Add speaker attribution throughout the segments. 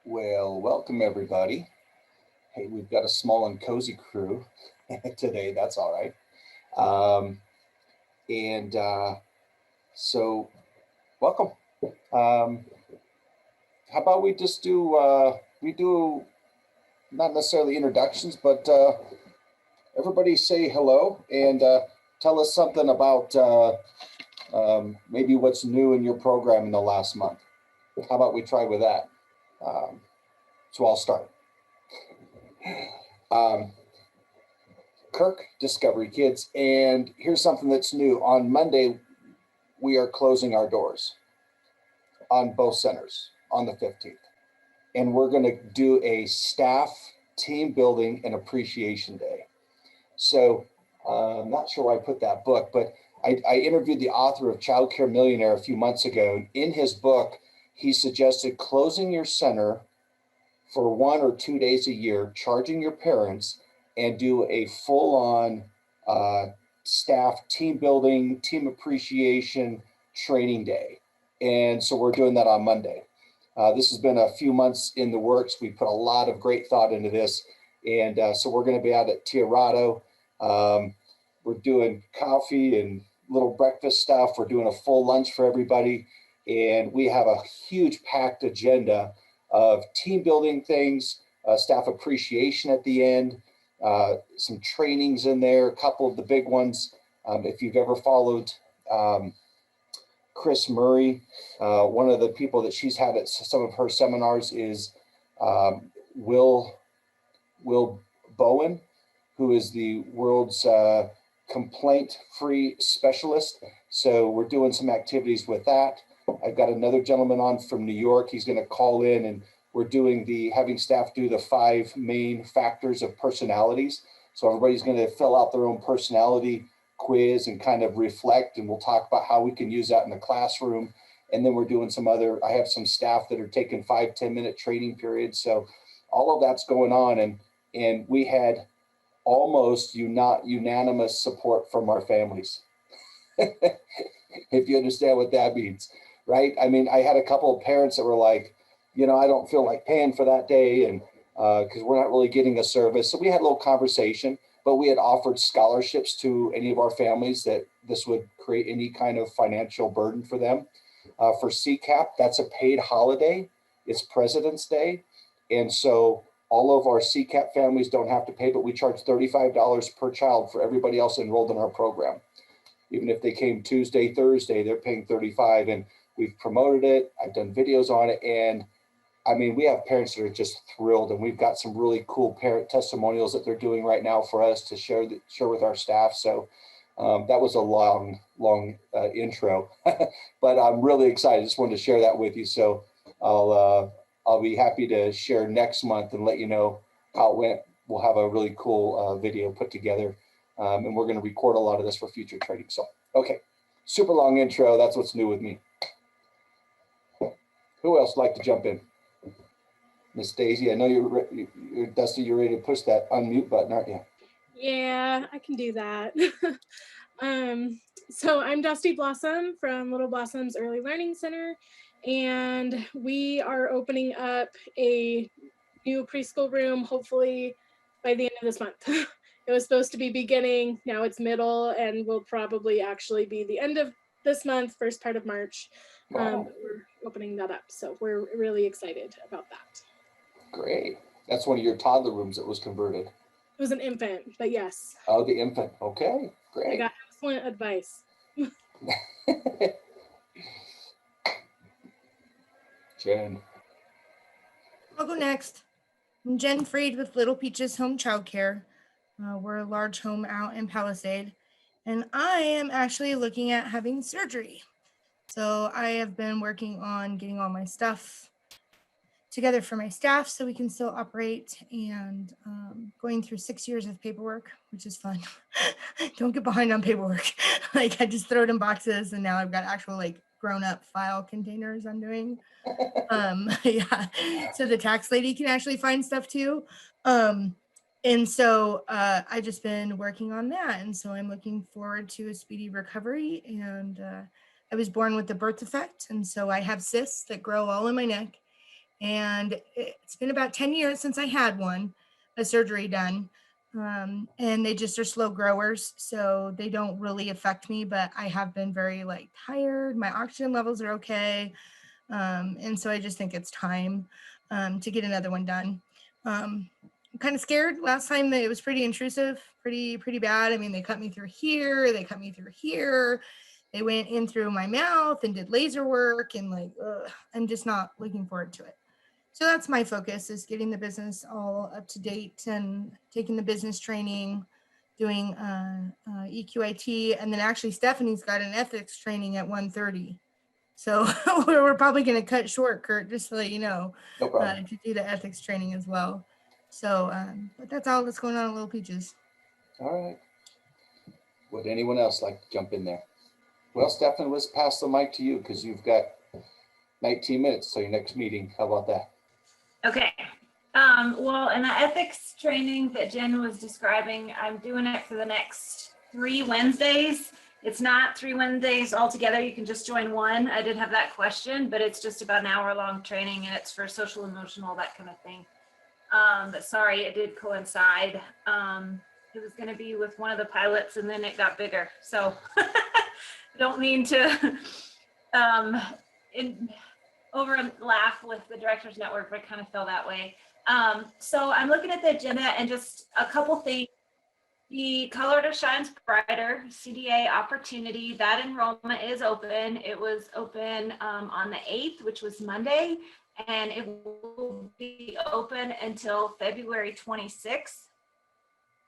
Speaker 1: Well, welcome everybody. Hey, we've got a small and cozy crew today. That's all right. Um, and welcome. Um, how about we just do not necessarily introductions, but everybody say hello and tell us something about maybe what's new in your program in the last month. How about we try with that? Um, so I'll start. Um, Kirk, Discovery Kids. And here's something that's new. On Monday, we are closing our doors on both centers on the 15th. And we're going to do a staff team building and appreciation day. So I'm not sure why I put that book, but I interviewed the author of Child Care Millionaire a few months ago. In his book, he suggested closing your center for 1 or 2 days a year, charging your parents, and do a full-on staff team building, team appreciation training day. And so we're doing that on Monday. This has been a few months in the works. We put a lot of great thought into this. And so we're going to be out at Tirado. We're doing coffee and little breakfast stuff. We're doing a full lunch for everybody. And we have a huge packed agenda of team building things, staff appreciation at the end, some trainings in there, a couple of the big ones. If you've ever followed Chris Murray, one of the people that she's had at some of her seminars is Will Bowen, who is the world's complaint-free specialist. So we're doing some activities with that. I've got another gentleman on from New York. He's going to call in, and we're doing having staff do the 5 main factors of personalities. So everybody's going to fill out their own personality quiz and kind of reflect, and we'll talk about how we can use that in the classroom. And then we're doing I have some staff that are taking 5-10 minute training periods. So all of that's going on. And we had almost unanimous support from our families. If you understand what that means, right? I mean, I had a couple of parents that were like, I don't feel like paying for that day, and because we're not really getting a service. So we had a little conversation, but we had offered scholarships to any of our families that this would create any kind of financial burden for them. For CCAP, that's a paid holiday. It's President's Day. And so all of our CCAP families don't have to pay, but we charge $35 per child for everybody else enrolled in our program. Even if they came Tuesday, Thursday, they're paying $35, and we've promoted it. I've done videos on it. And I mean, we have parents that are just thrilled, and we've got some really cool parent testimonials that they're doing right now for us to share with our staff. So that was a long intro, but I'm really excited. Just wanted to share that with you. So I'll be happy to share next month and let you know how it went. We'll have a really cool video put together, and we're going to record a lot of this for future training. So, okay, super long intro. That's what's new with me. Who else would like to jump in? Miss Daisy, I know you're Dusty. You're ready to push that unmute button, aren't you?
Speaker 2: Yeah, I can do that. So I'm Dusty Blossom from Little Blossoms Early Learning Center, and we are opening up a new preschool room, hopefully by the end of this month. It was supposed to be beginning, now it's middle, and will probably actually be the end of this month, first part of March.
Speaker 1: Wow.
Speaker 2: We're opening that up, so we're really excited about that.
Speaker 1: Great. That's one of your toddler rooms that was converted.
Speaker 2: It was an infant, but yes.
Speaker 1: Oh, the infant. Okay, great.
Speaker 2: I got excellent advice.
Speaker 1: Jen.
Speaker 3: I'll go next. I'm Jen Freed with Little Peaches Home Childcare. We're a large home out in Palisade, and I am actually looking at having surgery. So I have been working on getting all my stuff together for my staff so we can still operate, and going through 6 years of paperwork, which is fun. Don't get behind on paperwork. Like, I just throw it in boxes, and now I've got actual grown-up file containers I'm doing. Yeah, so the tax lady can actually find stuff too. And so I've just been working on that, and so I'm looking forward to a speedy recovery. And I was born with the birth defect, and so I have cysts that grow all in my neck, And it's been about 10 years since I had a surgery done. And they just are slow growers, so they don't really affect me, but I have been very like tired. My oxygen levels are okay. And so I just think it's time to get another one done. I'm kind of scared. Last time it was pretty intrusive, pretty bad. I mean, they cut me through here, they cut me through here. They went in through my mouth and did laser work, and like, I'm just not looking forward to it. So that's my focus, is getting the business all up to date and taking the business training, doing EQIT, and then actually Stephanie's got an ethics training at 1:30. So we're probably going to cut short, Kurt, just to let you know,
Speaker 1: No problem.
Speaker 3: to do the ethics training as well. So, but that's all that's going on at Little Peaches.
Speaker 1: All right. Would anyone else like to jump in there? Well, Stefan, let's pass the mic to you because you've got 19 minutes till your next meeting. How about that?
Speaker 4: Okay. Well, in the ethics training that Jen was describing, I'm doing it for the next 3 Wednesdays. It's not 3 Wednesdays altogether. You can just join one. I did have that question, but it's just about an hour-long training, and it's for social, emotional, that kind of thing. But sorry, it did coincide. It was going to be with one of the pilots, and then it got bigger. So don't mean to laugh with the Directors Network, but I kind of feel that way. So I'm looking at the agenda and just a couple things. The Colorado Shines Brighter CDA opportunity, that enrollment is open. It was open on the 8th, which was Monday, and it will be open until February 26th.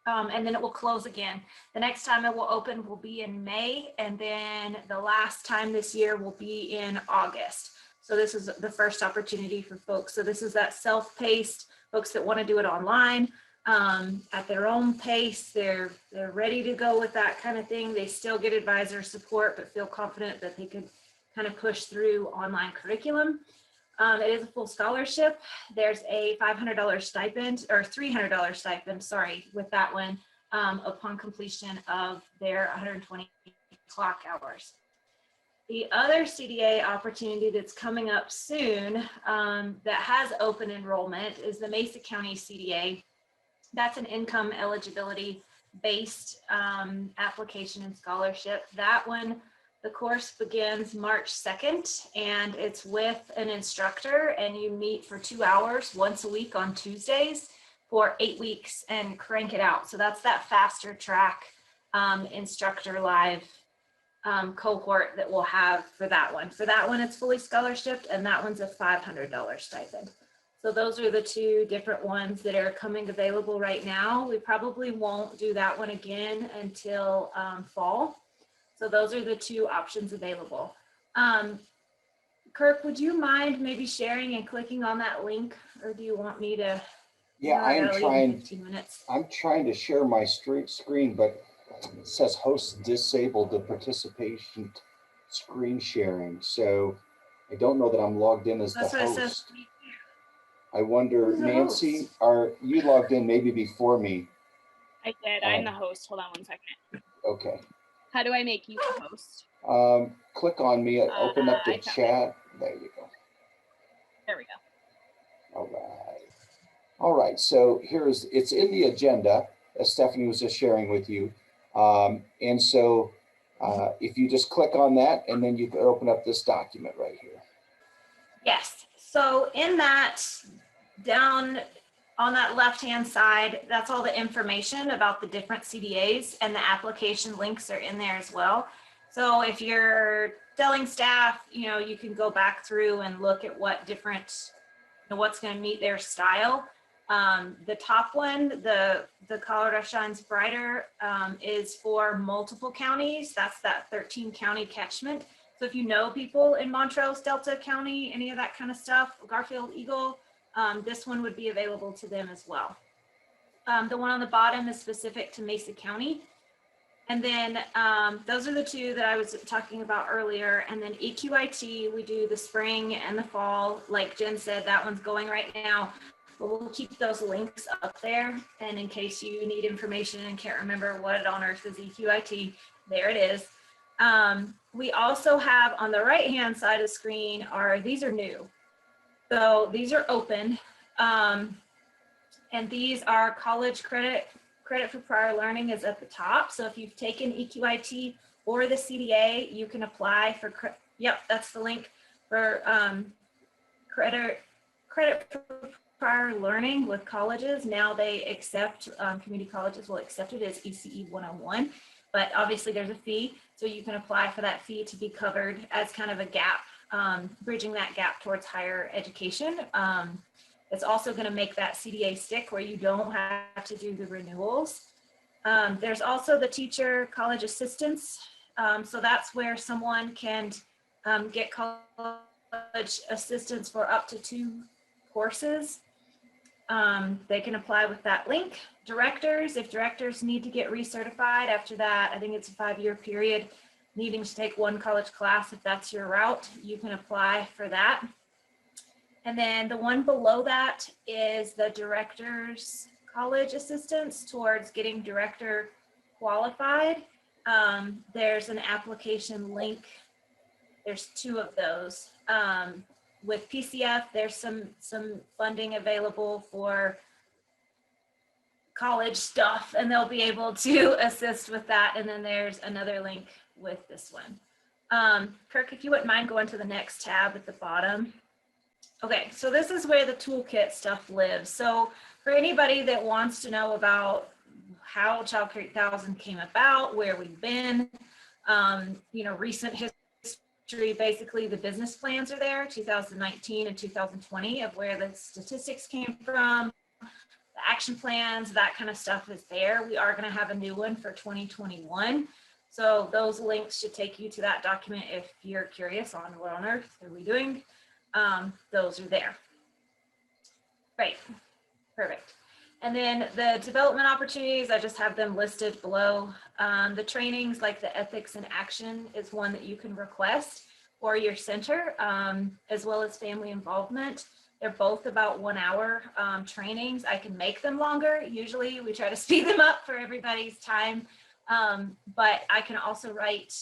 Speaker 4: And then it will close again. The next time it will open will be in May, and then the last time this year will be in August. So this is the first opportunity for folks. So this is that self-paced, folks that want to do it online at their own pace. They're ready to go with that kind of thing. They still get advisor support, but feel confident that they could kind of push through online curriculum. It is a full scholarship. There's a $500 stipend or $300 stipend, sorry, with that one upon completion of their 120 clock hours. The other CDA opportunity that's coming up soon that has open enrollment is the Mesa County CDA. That's an income eligibility based application and scholarship. That one, the course begins March 2nd, and it's with an instructor, and you meet for 2 hours once a week on Tuesdays for 8 weeks and crank it out. So that's that faster track instructor live cohort that we'll have for that one. For that one, it's fully scholarshiped, and that one's a $500 stipend. So those are the 2 different ones that are coming available right now. We probably won't do that one again until fall. So those are the 2 options available. Kirk, would you mind maybe sharing and clicking on that link, or do you want me to?
Speaker 1: Yeah,
Speaker 4: I gotta leave in 15 minutes.
Speaker 1: I'm trying to share my screen, but it says host disabled the participation screen sharing. So I don't know that I'm logged in as the
Speaker 4: That's what it says.
Speaker 1: host. I wonder,
Speaker 4: Who's the
Speaker 1: Nancy,
Speaker 4: host?
Speaker 1: are you logged in maybe before me?
Speaker 5: I did. I'm the host. Hold on one second.
Speaker 1: Okay.
Speaker 5: How do I make you the host?
Speaker 1: Click on me, open up the
Speaker 5: I found
Speaker 1: chat. There you go.
Speaker 5: There we go.
Speaker 1: All right. All right. So it's in the agenda, as Stephanie was just sharing with you. And so if you just click on that, and then you can open up this document right here.
Speaker 4: Yes. So in that, down on that left-hand side, that's all the information about the different CDAs, and the application links are in there as well. So if you're telling staff, you can go back through and look at what different, what's going to meet their style. The top one, the Colorado Shines Brighter, is for multiple counties. That's that 13 county catchment. So if you know people in Montrose, Delta County, any of that kind of stuff, Garfield, Eagle, this one would be available to them as well. The one on the bottom is specific to Mesa County. And then those are the 2 that I was talking about earlier. And then EQIT, we do the spring and the fall. Like Jen said, that one's going right now. But we'll keep those links up there. And in case you need information and can't remember what on earth is EQIT, there it is. We also have on the right-hand side of the screen these are new. So these are open. And these are college credit. Credit for prior learning is at the top. So if you've taken EQIT or the CDA, you can apply for, yep, that's the link for credit for prior learning with colleges. Now they accept, community colleges will accept it as ECE 101, but obviously there's a fee. So you can apply for that fee to be covered as kind of a gap, bridging that gap towards higher education. It's also going to make that CDA stick where you don't have to do the renewals. There's also the teacher college assistance. So that's where someone can get college assistance for up to 2 courses. They can apply with that link. Directors, if directors need to get recertified after that, I think it's a 5-year period, needing to take 1 college class, if that's your route, you can apply for that. And then the one below that is the director's college assistance towards getting director qualified. There's an application link. There's 2 of those. With PCF, there's some funding available for college stuff, and they'll be able to assist with that. And then there's another link with this one. Kirk, if you wouldn't mind going to the next tab at the bottom. Okay, so this is where the toolkit stuff lives. So for anybody that wants to know about how Child Care 8000 came about, where we've been, you know, recent history, basically the business plans are there, 2019 and 2020, of where the statistics came from, the action plans, that kind of stuff is there. We are going to have a new one for 2021. So those links should take you to that document if you're curious on what on earth are we doing. Those are there. Great, perfect. And then the development opportunities, I just have them listed below. The trainings like the ethics in action is one that you can request for your center, as well as family involvement. They're both about 1 hour trainings. I can make them longer. Usually we try to speed them up for everybody's time. But I can also write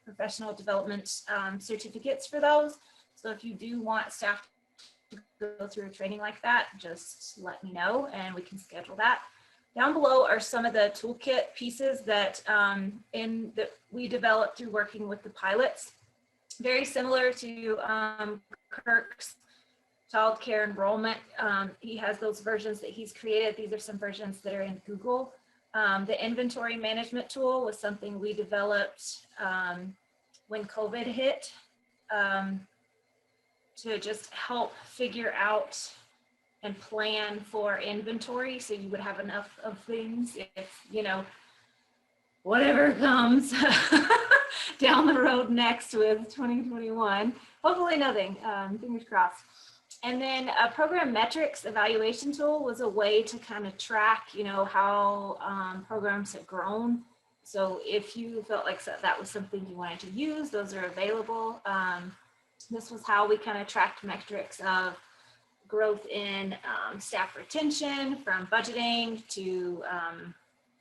Speaker 4: professional development certificates for those. So if you do want staff to go through a training like that, just let me know and we can schedule that. Down below are some of the toolkit pieces that we developed through working with the pilots. Very similar to Kirk's child care enrollment. He has those versions that he's created. These are some versions that are in Google. The inventory management tool was something we developed when COVID hit. To just help figure out and plan for inventory, so you would have enough of things if, you know, whatever comes down the road next with 2021. Hopefully nothing, fingers crossed. And then a program metrics evaluation tool was a way to kind of track, you know, how programs have grown. So if you felt like that was something you wanted to use, those are available. This was how we kind of tracked metrics of growth in staff retention, from budgeting to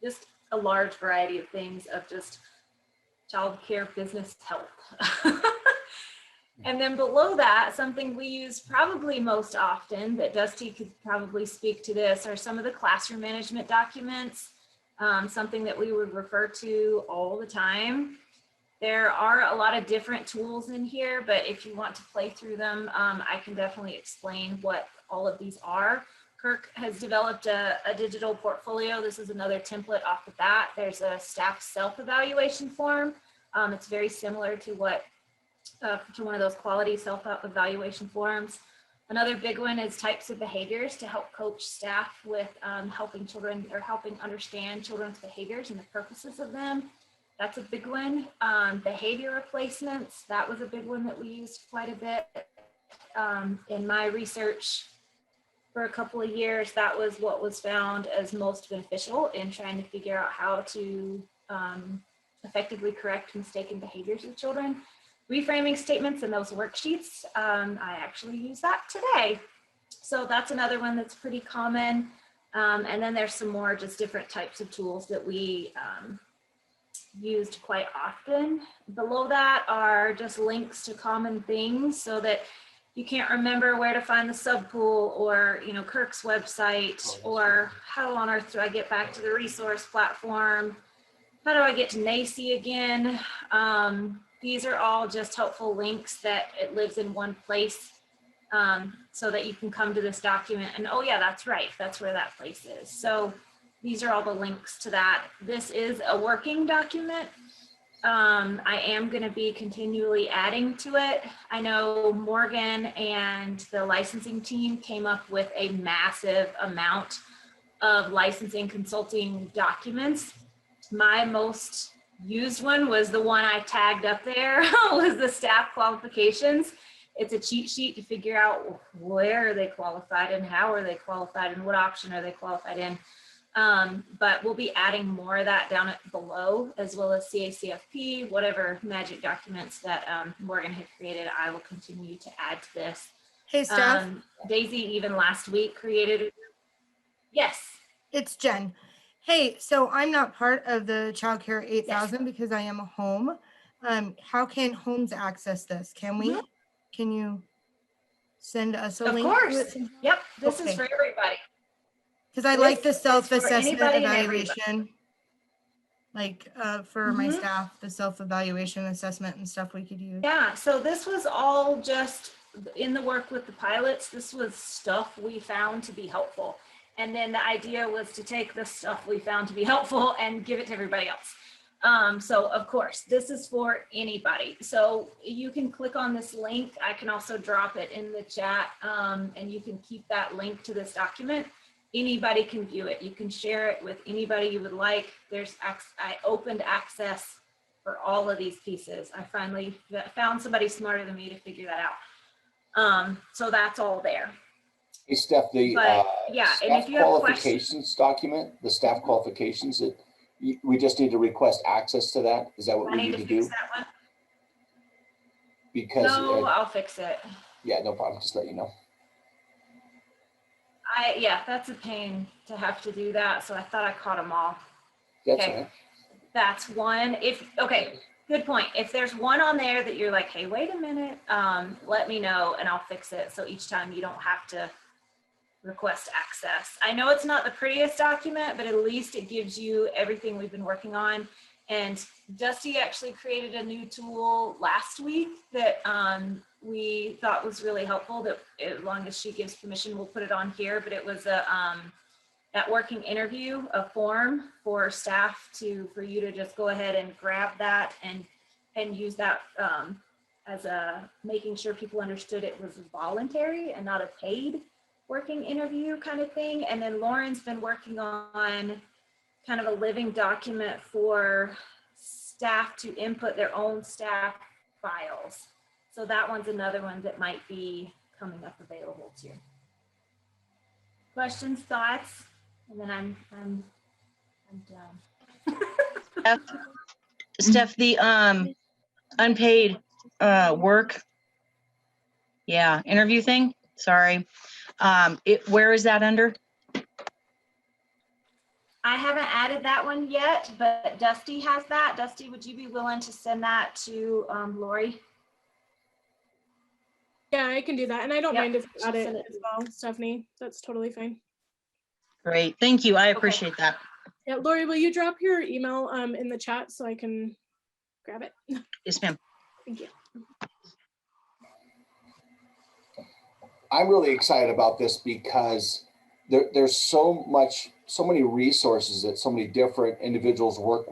Speaker 4: just a large variety of things of just child care business health. And then below that, something we use probably most often, that Dusty could probably speak to this, are some of the classroom management documents, something that we would refer to all the time. There are a lot of different tools in here, but if you want to play through them, I can definitely explain what all of these are. Kirk has developed a digital portfolio. This is another template off the bat. There's a staff self-evaluation form. It's very similar to what to one of those quality self-evaluation forms. Another big one is types of behaviors to help coach staff with helping children, or helping understand children's behaviors and the purposes of them. That's a big one. Behavior replacements, that was a big one that we used quite a bit. In my research for a couple of years, that was what was found as most beneficial in trying to figure out how to effectively correct mistaken behaviors of children. Reframing statements in those worksheets, I actually use that today. So that's another one that's pretty common. And then there's some more just different types of tools that we used quite often. Below that are just links to common things, so that you can't remember where to find the sub pool or, you know, Kirk's website, or how on earth do I get back to the resource platform? How do I get to NACI again? These are all just helpful links that it lives in one place, so that you can come to this document and, oh yeah, that's right, that's where that place is. So these are all the links to that. This is a working document. I am going to be continually adding to it. I know Morgan and the licensing team came up with a massive amount of licensing consulting documents. My most used one was the one I tagged up there, was the staff qualifications. It's a cheat sheet to figure out where are they qualified and how are they qualified and what option are they qualified in. But we'll be adding more of that down below, as well as CACFP, whatever magic documents that Morgan had created. I will continue to add to this.
Speaker 3: Hey, Steph.
Speaker 4: Daisy even last week created. Yes.
Speaker 3: It's Jen. Hey, so I'm not part of the Child Care 8000 because I am a home. How can homes access this? Can we? Can you send us a link?
Speaker 4: Of course.
Speaker 3: To it?
Speaker 4: Yep. This
Speaker 3: Okay.
Speaker 4: is for everybody.
Speaker 3: Because I like the
Speaker 4: This is for
Speaker 3: self-assessment
Speaker 4: anybody and
Speaker 3: evaluation. Like for my staff, the self-evaluation assessment and stuff we could use.
Speaker 4: Yeah, so this was all just in the work with the pilots. This was stuff we found to be helpful. And then the idea was to take the stuff we found to be helpful and give it to everybody else. So of course, this is for anybody. So you can click on this link. I can also drop it in the chat, and you can keep that link to this document. Anybody can view it. You can share it with anybody you would like. I opened access for all of these pieces. I finally found somebody smarter than me to figure that out. So that's all there.
Speaker 1: Hey, Steph, the
Speaker 4: yeah, and
Speaker 1: staff
Speaker 4: if you have
Speaker 1: qualifications document, the staff qualifications, we just need to request access to that. Is that what
Speaker 4: I
Speaker 1: we
Speaker 4: need
Speaker 1: need
Speaker 4: to
Speaker 1: to
Speaker 4: fix
Speaker 1: do?
Speaker 4: that one.
Speaker 1: Because
Speaker 4: No, I'll fix it.
Speaker 1: yeah, no problem. Just let you know.
Speaker 4: Yeah, that's a pain to have to do that. So I thought I caught them all.
Speaker 1: That's
Speaker 4: Okay.
Speaker 1: all right.
Speaker 4: That's one. Okay, good point. If there's one on there that you're like, hey, wait a minute, let me know and I'll fix it. So each time you don't have to request access. I know it's not the prettiest document, but at least it gives you everything we've been working on. And Dusty actually created a new tool last week that we thought was really helpful, that as long as she gives permission, we'll put it on here. But it was that working interview, a form for staff for you to just go ahead and grab that and use that as making sure people understood it was voluntary and not a paid working interview kind of thing. And then Lauren's been working on kind of a living document for staff to input their own staff files. So that one's another one that might be coming up available too. Questions, thoughts? And then I'm done.
Speaker 6: Steph, the unpaid work, interview thing. Sorry, where is that under?
Speaker 4: I haven't added that one yet, but Dusty has that. Dusty, would you be willing to send that to Lori?
Speaker 2: Yeah, I can do that. And I don't
Speaker 4: Yep,
Speaker 2: mind if you add it
Speaker 4: send it.
Speaker 2: as well, Stephanie. That's totally fine.
Speaker 6: Great, thank you. I appreciate that.
Speaker 2: Yeah, Lori, will you drop your email in the chat so I can grab it?
Speaker 6: Yes, ma'am.
Speaker 2: Thank you.
Speaker 1: I'm really excited about this because there's so many resources that so many different individuals work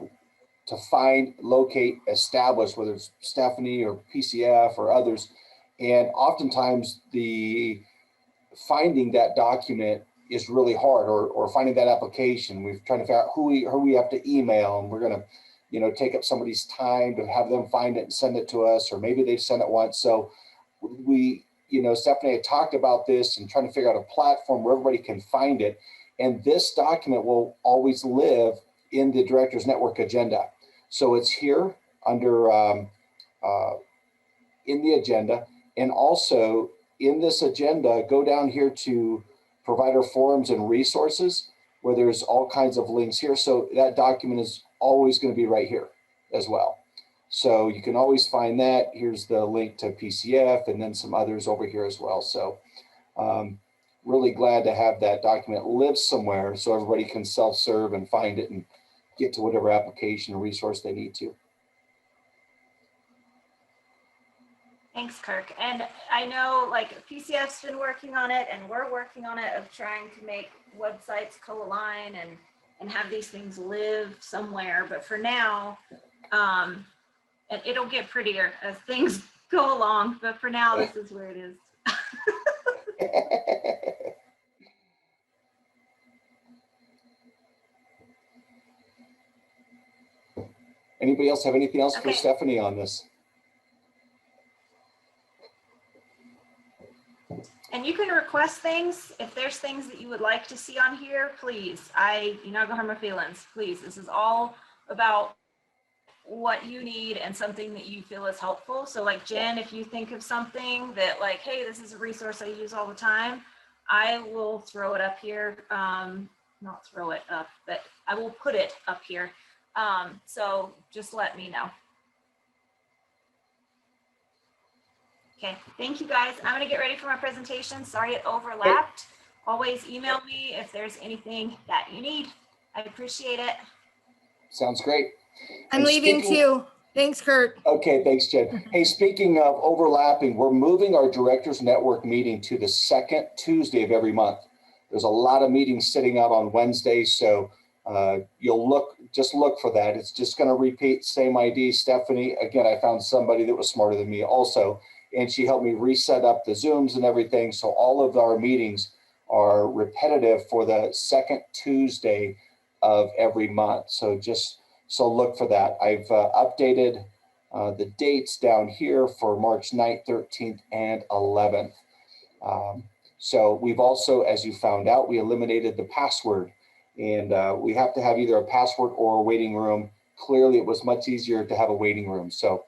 Speaker 1: to find, locate, establish, whether it's Stephanie or PCF or others. And oftentimes the finding that document is really hard, or finding that application. We're trying to figure out who we have to email, and we're going to, take up somebody's time to have them find it and send it to us, or maybe they've sent it once. So we, Stephanie had talked about this and trying to figure out a platform where everybody can find it. And this document will always live in the Directors Network agenda. So it's here under in the agenda. And also in this agenda, go down here to provider forums and resources, where there's all kinds of links here. So that document is always going to be right here as well. So you can always find that. Here's the link to PCF and then some others over here as well. So really glad to have that document live somewhere so everybody can self-serve and find it and get to whatever application or resource they need to.
Speaker 4: Thanks, Kirk. And I know like PCF's been working on it and we're working on it of trying to make websites co-align and have these things live somewhere. But for now, and it'll get prettier as things go along. But for now, this is where it is.
Speaker 1: Anybody else have anything else for
Speaker 4: Okay.
Speaker 1: Stephanie on this?
Speaker 4: And you can request things. If there's things that you would like to see on here, please. You're not gonna hurt my feelings. Please, this is all about what you need and something that you feel is helpful. So like Jen, if you think of something that like, hey, this is a resource I use all the time, I will throw it up here. Not throw it up, but I will put it up here. So just let me know. Okay, thank you guys. I'm gonna get ready for my presentation. Sorry it overlapped. Always email me if there's anything that you need. I appreciate it.
Speaker 1: Sounds great.
Speaker 3: I'm
Speaker 1: And
Speaker 3: leaving
Speaker 1: speaking-
Speaker 3: too. Thanks, Kurt.
Speaker 1: Okay, thanks, Jen. Hey, speaking of overlapping, we're moving our Directors Network meeting to the second Tuesday of every month. There's a lot of meetings sitting out on Wednesday, so you'll just look for that. It's just going to repeat, same ID. Stephanie, again, I found somebody that was smarter than me also, and she helped me reset up the Zooms and everything. So all of our meetings are repetitive for the second Tuesday of every month. So look for that. I've updated the dates down here for March 9th, 13th, and 11th. So we've also, as you found out, we eliminated the password. And we have to have either a password or a waiting room. Clearly, it was much easier to have a waiting room. So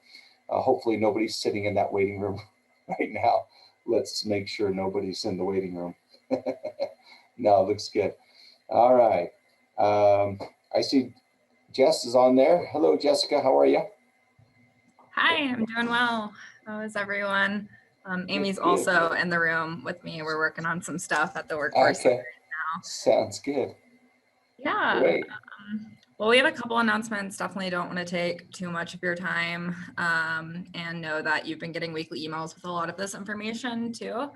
Speaker 1: hopefully nobody's sitting in that waiting room right now. Let's make sure nobody's in the waiting room. No, it looks good. All right. I see Jess is on there. Hello, Jessica. How are you?
Speaker 7: Hi, I'm doing well. How is everyone? Amy's
Speaker 1: Good.
Speaker 7: also in the room with me. We're working on some stuff at the workforce.
Speaker 1: Okay. Sounds good.
Speaker 7: Yeah.
Speaker 1: Great.
Speaker 7: Well, we have a couple announcements. Definitely don't want to take too much of your time, and know that you've been getting weekly emails with a lot of this information too.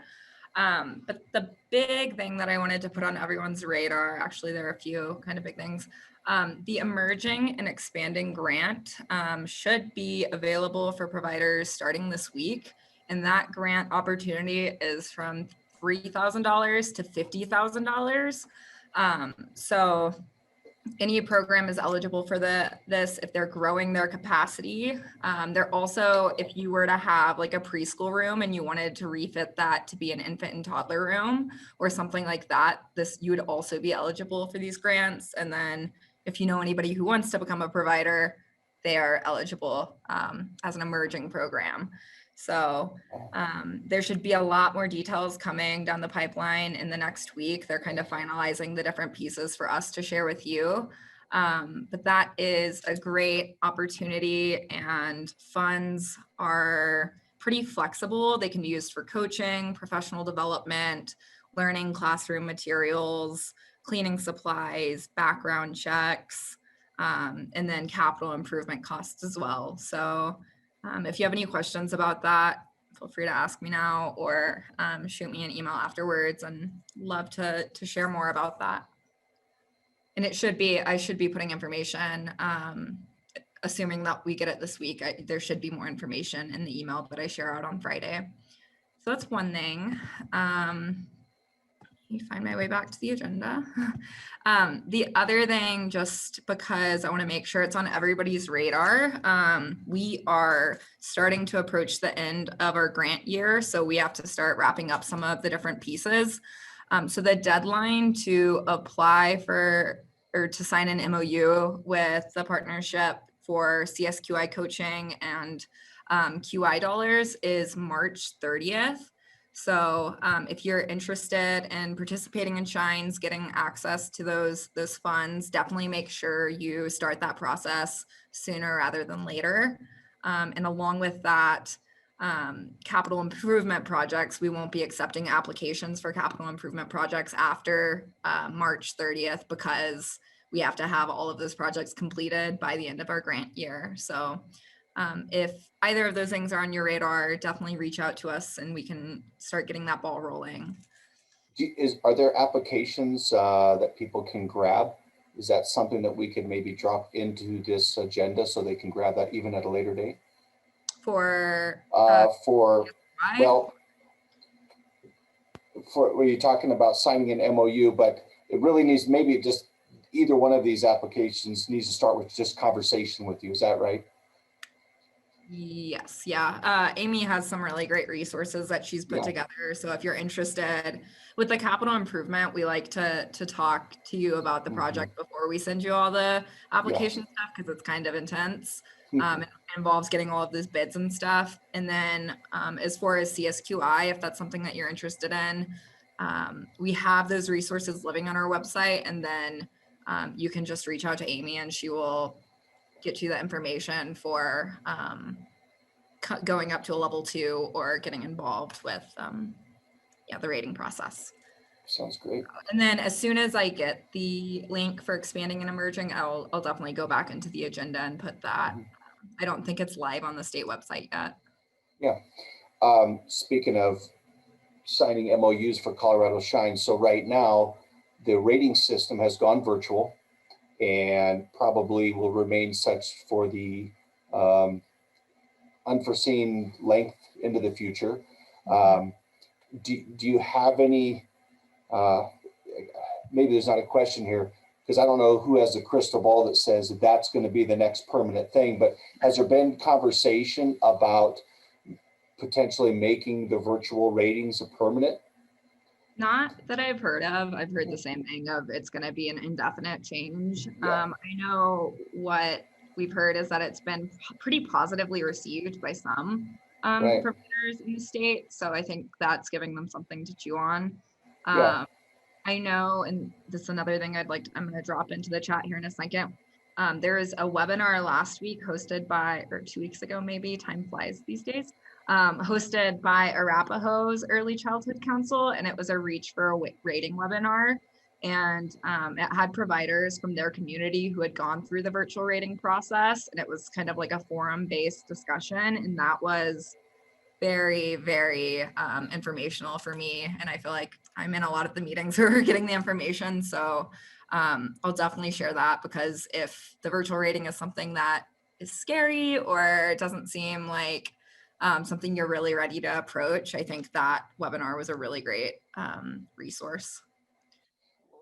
Speaker 7: But the big thing that I wanted to put on everyone's radar, actually, there are a few kind of big things. The Emerging and Expanding Grant should be available for providers starting this week. And that grant opportunity is from $3,000 to $50,000. So any program is eligible for this if they're growing their capacity. They're also, if you were to have like a preschool room and you wanted to refit that to be an infant and toddler room or something like that, you would also be eligible for these grants. And then if you know anybody who wants to become a provider, they are eligible as an emerging program. So there should be a lot more details coming down the pipeline in the next week. They're kind of finalizing the different pieces for us to share with you. But that is a great opportunity, and funds are pretty flexible. They can be used for coaching, professional development, learning classroom materials, cleaning supplies, background checks, and then capital improvement costs as well. So if you have any questions about that, feel free to ask me now or shoot me an email afterwards, and love to share more about that. And I should be putting information, assuming that we get it this week, there should be more information in the email that I share out on Friday. So that's one thing. Let me find my way back to the agenda. The other thing, just because I want to make sure it's on everybody's radar, we are starting to approach the end of our grant year, so we have to start wrapping up some of the different pieces. So the deadline to apply for or to sign an MOU with the partnership for CSQI coaching and QI dollars is March 30th. So if you're interested in participating in Shines, getting access to those funds, definitely make sure you start that process sooner rather than later. And along with that, capital improvement projects, we won't be accepting applications for capital improvement projects after March 30th because we have to have all of those projects completed by the end of our grant year. So if either of those things are on your radar, definitely reach out to us and we can start getting that ball rolling.
Speaker 1: Are there applications that people can grab? Is that something that we could maybe drop into this agenda so they can grab that even at a later date?
Speaker 7: For
Speaker 1: Were you talking about signing an MOU, but it really needs, maybe just either one of these applications needs to start with just conversation with you. Is that right?
Speaker 7: Yes, yeah. Amy has some really great resources that she's put together. So if you're interested with the capital improvement, we like to talk to you about the project before we send you all the application stuff because it's kind of intense. It involves getting all of those bids and stuff. And then as far as CSQI, if that's something that you're interested in, we have those resources living on our website. And then you can just reach out to Amy and she will get you the information for going up to a level 2 or getting involved with the rating process.
Speaker 1: Sounds great.
Speaker 7: And then as soon as I get the link for expanding and emerging, I'll definitely go back into the agenda and put that. I don't think it's live on the state website yet.
Speaker 1: Yeah. Speaking of signing MOUs for Colorado Shine, so right now the rating system has gone virtual and probably will remain such for the unforeseen length into the future. Do you have any, maybe there's not a question here, because I don't know who has a crystal ball that says that that's going to be the next permanent thing, but has there been conversation about potentially making the virtual ratings a permanent?
Speaker 7: Not that I've heard of. I've heard the same thing of it's going to be an indefinite change. I know what we've heard is that it's been pretty positively received by some providers in the state. So I think that's giving them something to chew on. I know, and this is another thing I'm going to drop into the chat here in a second. There is a webinar last week hosted by, or 2 weeks ago, maybe, time flies these days, hosted by Arapahoe's Early Childhood Council, and it was a Reach for a Rating webinar. And it had providers from their community who had gone through the virtual rating process, and it was kind of like a forum-based discussion, and that was very, very informational for me. And I feel like I'm in a lot of the meetings where we're getting the information. So I'll definitely share that, because if the virtual rating is something that is scary or doesn't seem like something you're really ready to approach, I think that webinar was a really great resource.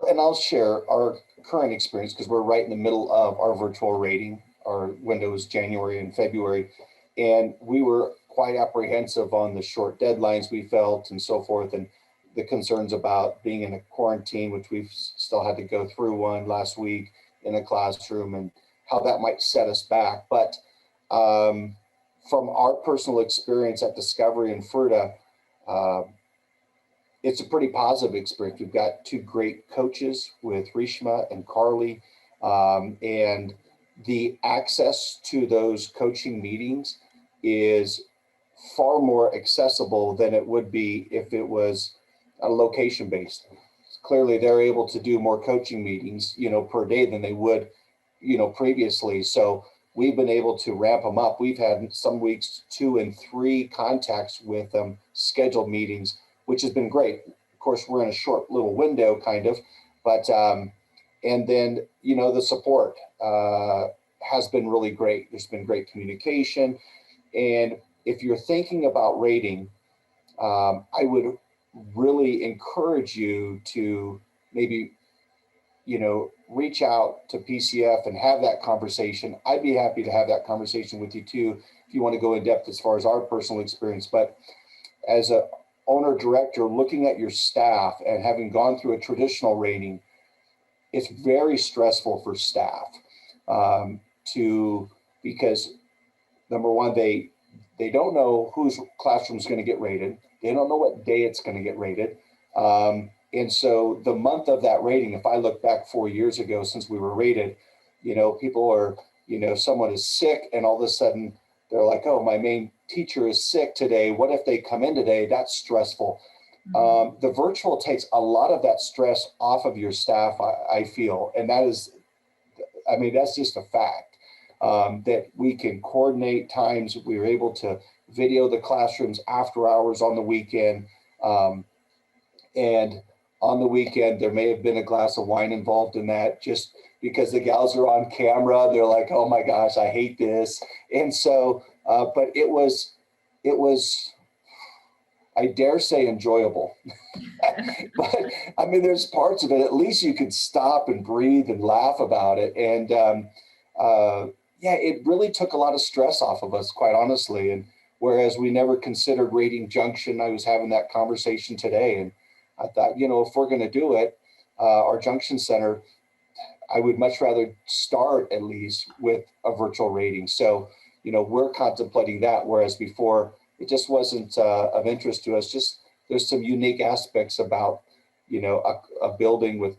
Speaker 1: And I'll share our current experience because we're right in the middle of our virtual rating. Our window is January and February, and we were quite apprehensive on the short deadlines we felt and so forth, and the concerns about being in a quarantine, which we've still had to go through one last week in a classroom, and how that might set us back. But from our personal experience at Discovery and Fruita, it's a pretty positive experience. We've got two great coaches with Rishma and Carly, and the access to those coaching meetings is far more accessible than it would be if it was a location based. Clearly, they're able to do more coaching meetings, per day than they would, previously. So we've been able to ramp them up. We've had some weeks 2 and 3 contacts with them, scheduled meetings, which has been great. Of course, we're in a short little window kind of, but, and then, the support has been really great. There's been great communication. And if you're thinking about rating, I would really encourage you to maybe, reach out to PCF and have that conversation. I'd be happy to have that conversation with you too, if you want to go in depth as far as our personal experience. But as a owner director, looking at your staff and having gone through a traditional rating, it's very stressful for staff because number one, they don't know whose classroom is going to get rated. They don't know what day it's going to get rated. And so the month of that rating, if I look back 4 years ago since we were rated, people are, someone is sick and all of a sudden they're like, oh, my main teacher is sick today. What if they come in today? That's stressful. The virtual takes a lot of that stress off of your staff, I feel. And that is, I mean, that's just a fact, that we can coordinate times. We were able to video the classrooms after hours on the weekend. And on the weekend, there may have been a glass of wine involved in that, just because the gals are on camera. They're like, oh my gosh, I hate this. And so, but it was, I dare say, enjoyable. But I mean, there's parts of it, at least you could stop and breathe and laugh about it. And yeah, it really took a lot of stress off of us, quite honestly. And whereas we never considered Rating Junction, I was having that conversation today, and I thought, you know, if we're going to do it, our Junction Center, I would much rather start at least with a virtual rating. So, you know, we're contemplating that, whereas before it just wasn't of interest to us. Just there's some unique aspects about, you know, a building with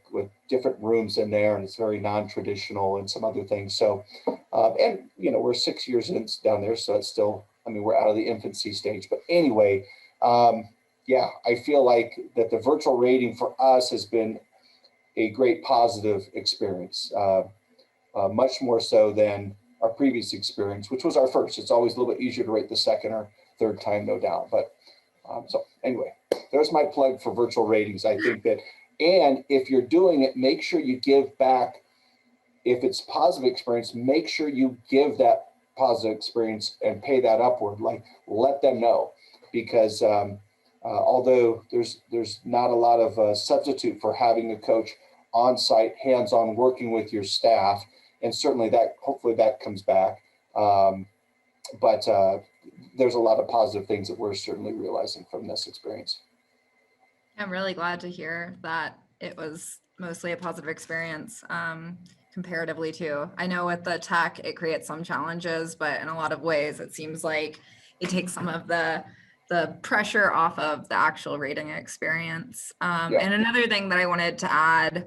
Speaker 1: different rooms in there, and it's very non-traditional and some other things. So, and, you know, we're 6 years in down there, so it's still, I mean, we're out of the infancy stage. But anyway, yeah, I feel like that the virtual rating for us has been a great positive experience, much more so than our previous experience, which was our first. It's always a little bit easier to rate the second or third time, no doubt. But so anyway, there's my plug for virtual ratings. I think that, and if you're doing it, make sure you give back. If it's positive experience, make sure you give that positive experience and pay that upward. Like, let them know, because although there's not a lot of substitute for having a coach on site, hands-on, working with your staff, and certainly that, hopefully that comes back. But there's a lot of positive things that we're certainly realizing from this experience.
Speaker 7: I'm really glad to hear that it was mostly a positive experience, comparatively too. I know with the tech, it creates some challenges, but in a lot of ways, it seems like it takes some of the pressure off of the actual rating experience.
Speaker 1: Yeah.
Speaker 7: And another thing that I wanted to add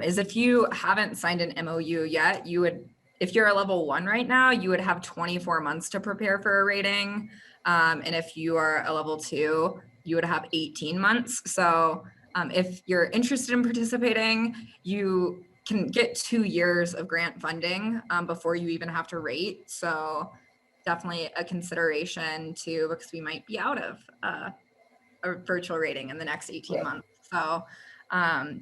Speaker 7: is if you haven't signed an MOU yet, you would, if you're a level 1 right now, you would have 24 months to prepare for a rating. And if you are a level 2, you would have 18 months. So if you're interested in participating, you can get 2 years of grant funding before you even have to rate. So definitely a consideration too, because we might be out of a virtual rating in the next 18
Speaker 1: Right.
Speaker 7: months. So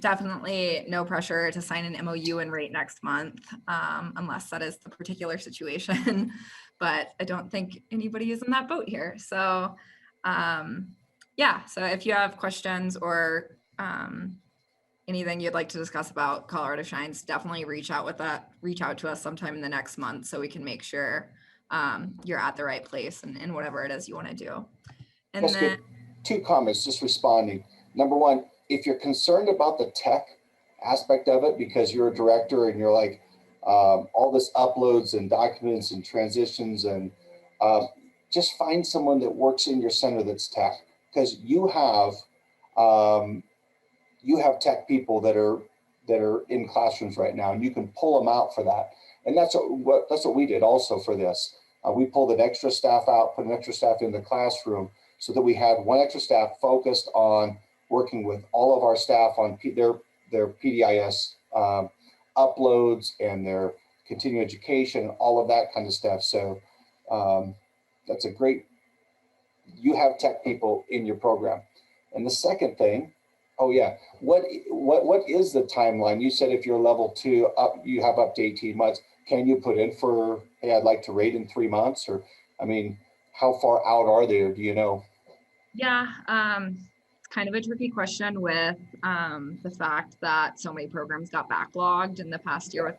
Speaker 7: definitely no pressure to sign an MOU and rate next month, unless that is the particular situation. But I don't think anybody is in that boat here. So yeah, so if you have questions or anything you'd like to discuss about Colorado Shines, definitely reach out to us sometime in the next month so we can make sure you're at the right place and whatever it is you want to do. And
Speaker 1: That's
Speaker 7: then
Speaker 1: good. 2 comments, just responding. Number 1, if you're concerned about the tech aspect of it, because you're a director and you're like, all this uploads and documents and transitions, and just find someone that works in your center that's tech, because you have tech people that are in classrooms right now, and you can pull them out for that. And that's what we did also for this. We pulled an extra staff out, put an extra staff in the classroom, so that we had 1 extra staff focused on working with all of our staff on their PDIS uploads and their continuing education, all of that kind of stuff. So that's a great, you have tech people in your program. And the second thing, oh yeah, what is the timeline? You said if you're level 2 up, you have up to 18 months. Can you put in for, hey, I'd like to rate in 3 months? Or, I mean, how far out are they? Do you know?
Speaker 7: yeah, it's kind of a tricky question with the fact that so many programs got backlogged in the past year with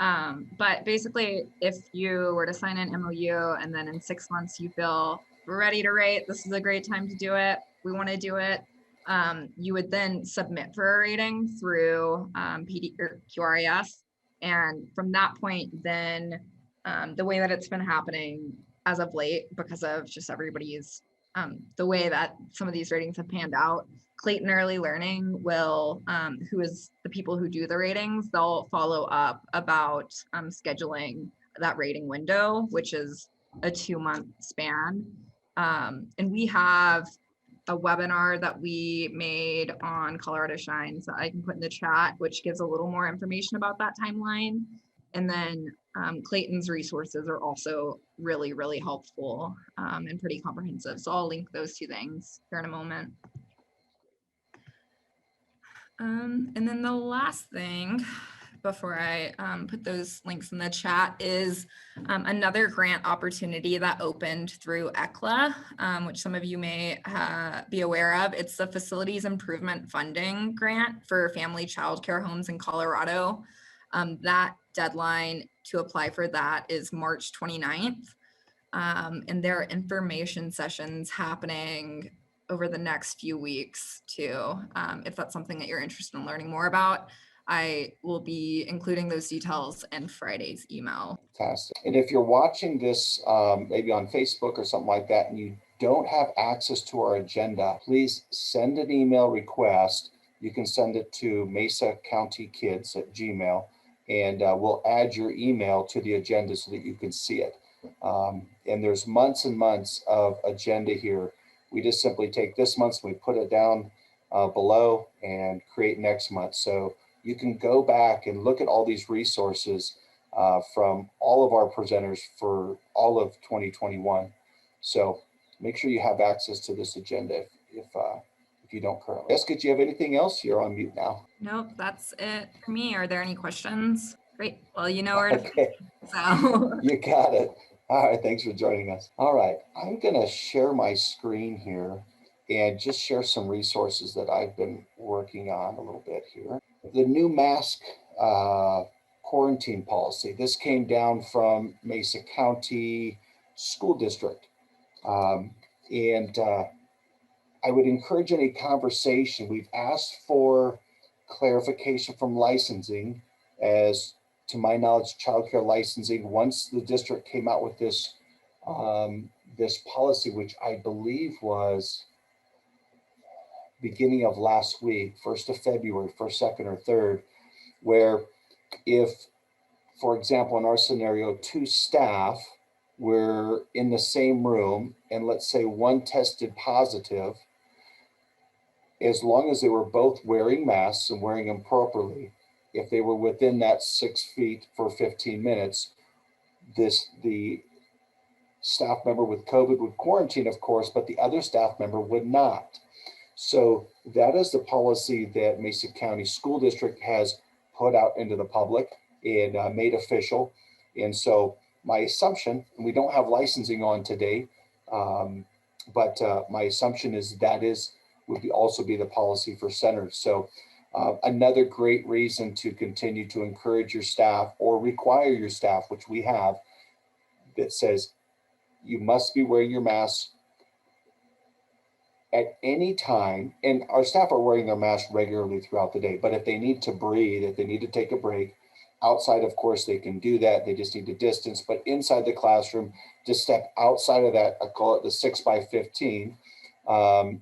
Speaker 7: COVID. But basically, if you were to sign an MOU and then in 6 months you feel we're ready to rate, this is a great time to do it, we want to do it, you would then submit for a rating through PD or QRIS. And from that point, then the way that it's been happening as of late, because of just everybody's the way that some of these ratings have panned out, Clayton Early Learning will, who is the people who do the ratings, they'll follow up about scheduling that rating window, which is a 2-month span. And we have a webinar that we made on Colorado Shines that I can put in the chat, which gives a little more information about that timeline. And then Clayton's resources are also really, really helpful and pretty comprehensive. So I'll link those 2 things here in a moment. And then the last thing before I put those links in the chat is another grant opportunity that opened through ECLA, which some of you may be aware of. It's the Facilities Improvement Funding Grant for family childcare homes in Colorado. That deadline to apply for that is March 29th. And there are information sessions happening over the next few weeks too. If that's something that you're interested in learning more about, I will be including those details in Friday's email.
Speaker 1: Fantastic. And if you're watching this maybe on Facebook or something like that, and you don't have access to our agenda, please send an email request. You can send it to mesacountykids@gmail.com, and we'll add your email to the agenda so that you can see it. And there's months and months of agenda here. We just simply take this month's and we put it down below and create next month. So you can go back and look at all these resources from all of our presenters for all of 2021. So make sure you have access to this agenda if you don't currently. Jessica, do you have anything else? You're on mute now.
Speaker 7: Nope, that's it for me. Are there any questions? Great. Well, you know where to
Speaker 1: Okay.
Speaker 7: so.
Speaker 1: You got it. All right, thanks for joining us. All right, I'm gonna share my screen here and just share some resources that I've been working on a little bit here. The new mask quarantine policy. This came down from Mesa County School District. I would encourage any conversation. We've asked for clarification from licensing, as to my knowledge, childcare licensing, once the district came out with this this policy, which I believe was beginning of last week, 1st of February, 1st, 2nd, or 3rd, where if, for example, in our scenario, 2 staff were in the same room and let's say one tested positive, as long as they were both wearing masks and wearing them properly, if they were within that 6 feet for 15 minutes, the staff member with COVID would quarantine, of course, but the other staff member would not. So that is the policy that Mesa County School District has put out into the public and made official. And so my assumption, and we don't have licensing on today, but my assumption is that would also be the policy for centers. So another great reason to continue to encourage your staff or require your staff, which we have, that says you must be wearing your mask at any time. And our staff are wearing their mask regularly throughout the day, but if they need to breathe, if they need to take a break, outside, of course, they can do that. They just need to distance, but inside the classroom, just step outside of that, I call it the 6x15, and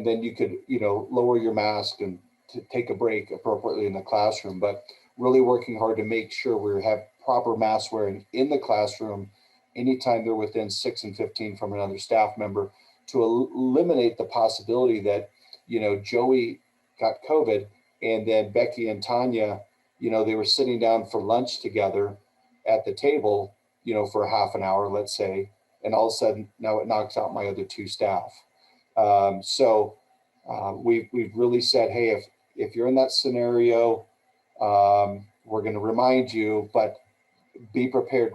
Speaker 1: then you could, lower your mask and to take a break appropriately in the classroom. But really working hard to make sure we have proper mask wearing in the classroom anytime they're within 6 and 15 from another staff member, to eliminate the possibility that, Joey got COVID and then Becky and Tanya, they were sitting down for lunch together at the table, for half an hour, let's say, and all of a sudden now it knocks out my other 2 staff. We've really said, hey, if you're in that scenario, we're going to remind you, but be prepared.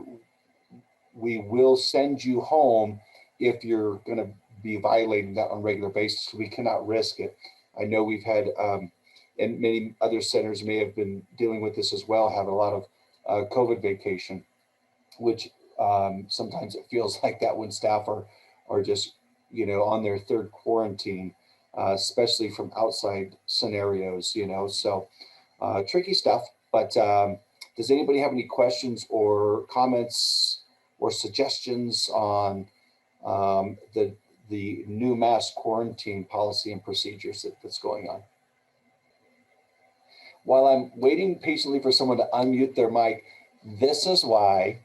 Speaker 1: We will send you home if you're going to be violating that on a regular basis. We cannot risk it. I know we've had, and many other centers may have been dealing with this as well, have a lot of COVID vacation, which sometimes it feels like that when staff are just, on their 3rd quarantine, especially from outside scenarios, so tricky stuff. But does anybody have any questions or comments or suggestions on the new mass quarantine policy and procedures that's going on? While I'm waiting patiently for someone to unmute their mic, this is why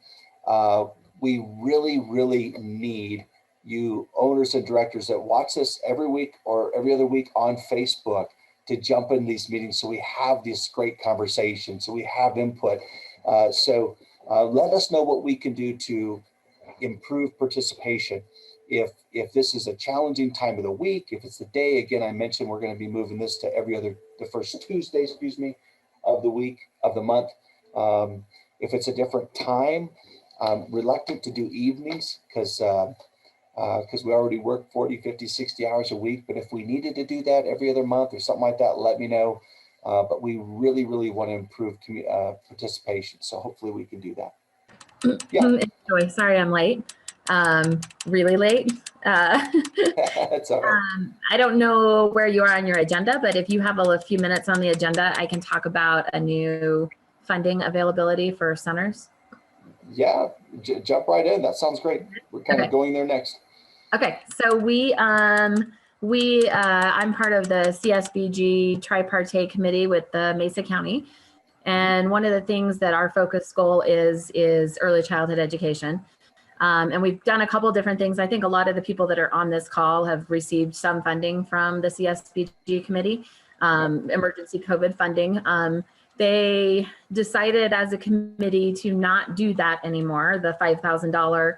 Speaker 1: we really, really need you owners and directors that watch this every week or every other week on Facebook to jump in these meetings so we have this great conversation, so we have input. So let us know what we can do to improve participation. If this is a challenging time of the week, if it's the day, again, I mentioned we're going to be moving this to the first Tuesday, of the week, of the month. If it's a different time, I'm reluctant to do evenings because we already work 40, 50, 60 hours a week. But if we needed to do that every other month or something like that, let me know. But we really, really want to improve participation. So hopefully we can do that. Yeah.
Speaker 8: Joy, sorry I'm late. Really late.
Speaker 1: That's all right.
Speaker 8: I don't know where you are on your agenda, but if you have a few minutes on the agenda, I can talk about a new funding availability for centers.
Speaker 1: Yeah, jump right in. That sounds great. We're kind of going there next.
Speaker 8: Okay, so I'm part of the CSBG tripartite committee with the Mesa County. And one of the things that our focus goal is early childhood education. And we've done a couple different things. I think a lot of the people that are on this call have received some funding from the CSBG committee, emergency COVID funding. They decided as a committee to not do that anymore, the $5,000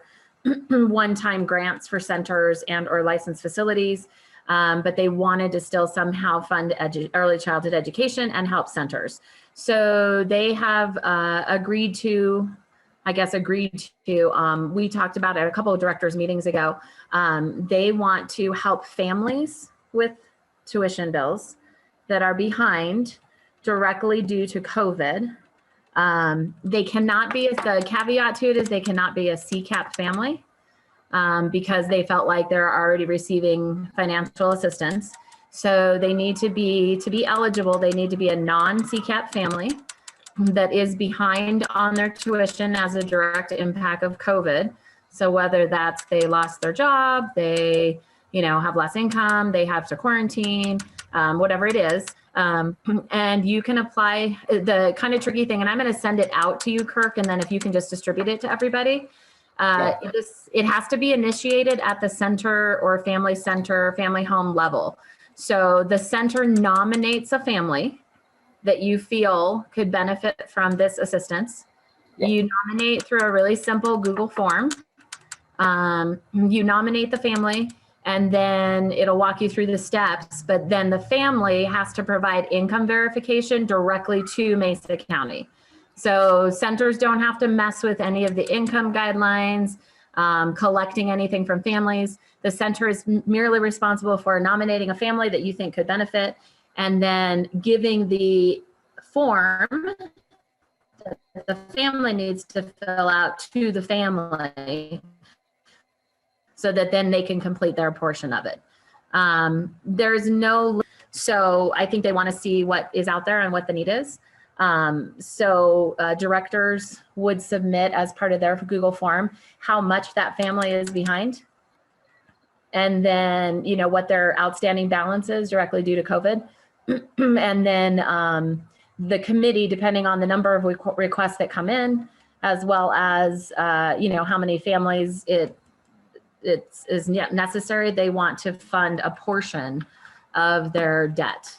Speaker 8: one-time grants for centers and or licensed facilities. But they wanted to still somehow fund early childhood education and help centers. So they have agreed to, we talked about it at a couple of directors meetings ago. They want to help families with tuition bills that are behind directly due to COVID. They cannot be, the caveat to it is they cannot be a CCAP family because they felt like they're already receiving financial assistance. So they need to be eligible, they need to be a non-CCAP family that is behind on their tuition as a direct impact of COVID. So whether that's they lost their job, they have less income, they have to quarantine, whatever it is. And you can apply. The kind of tricky thing, and I'm going to send it out to you, Kirk, and then if you can just distribute it to everybody. It has to be initiated at the center or family center, family home level. So the center nominates a family that you feel could benefit from this assistance. You nominate through a really simple Google form. You nominate the family, and then it'll walk you through the steps, but then the family has to provide income verification directly to Mesa County. So centers don't have to mess with any of the income guidelines, collecting anything from families. The center is merely responsible for nominating a family that you think could benefit, and then giving the form that the family needs to fill out to the family so that then they can complete their portion of it. So I think they want to see what is out there and what the need is. Directors would submit as part of their Google form how much that family is behind. And then, what their outstanding balance is directly due to COVID. And then the committee, depending on the number of requests that come in, as well as, how many families it is necessary, they want to fund a portion of their debt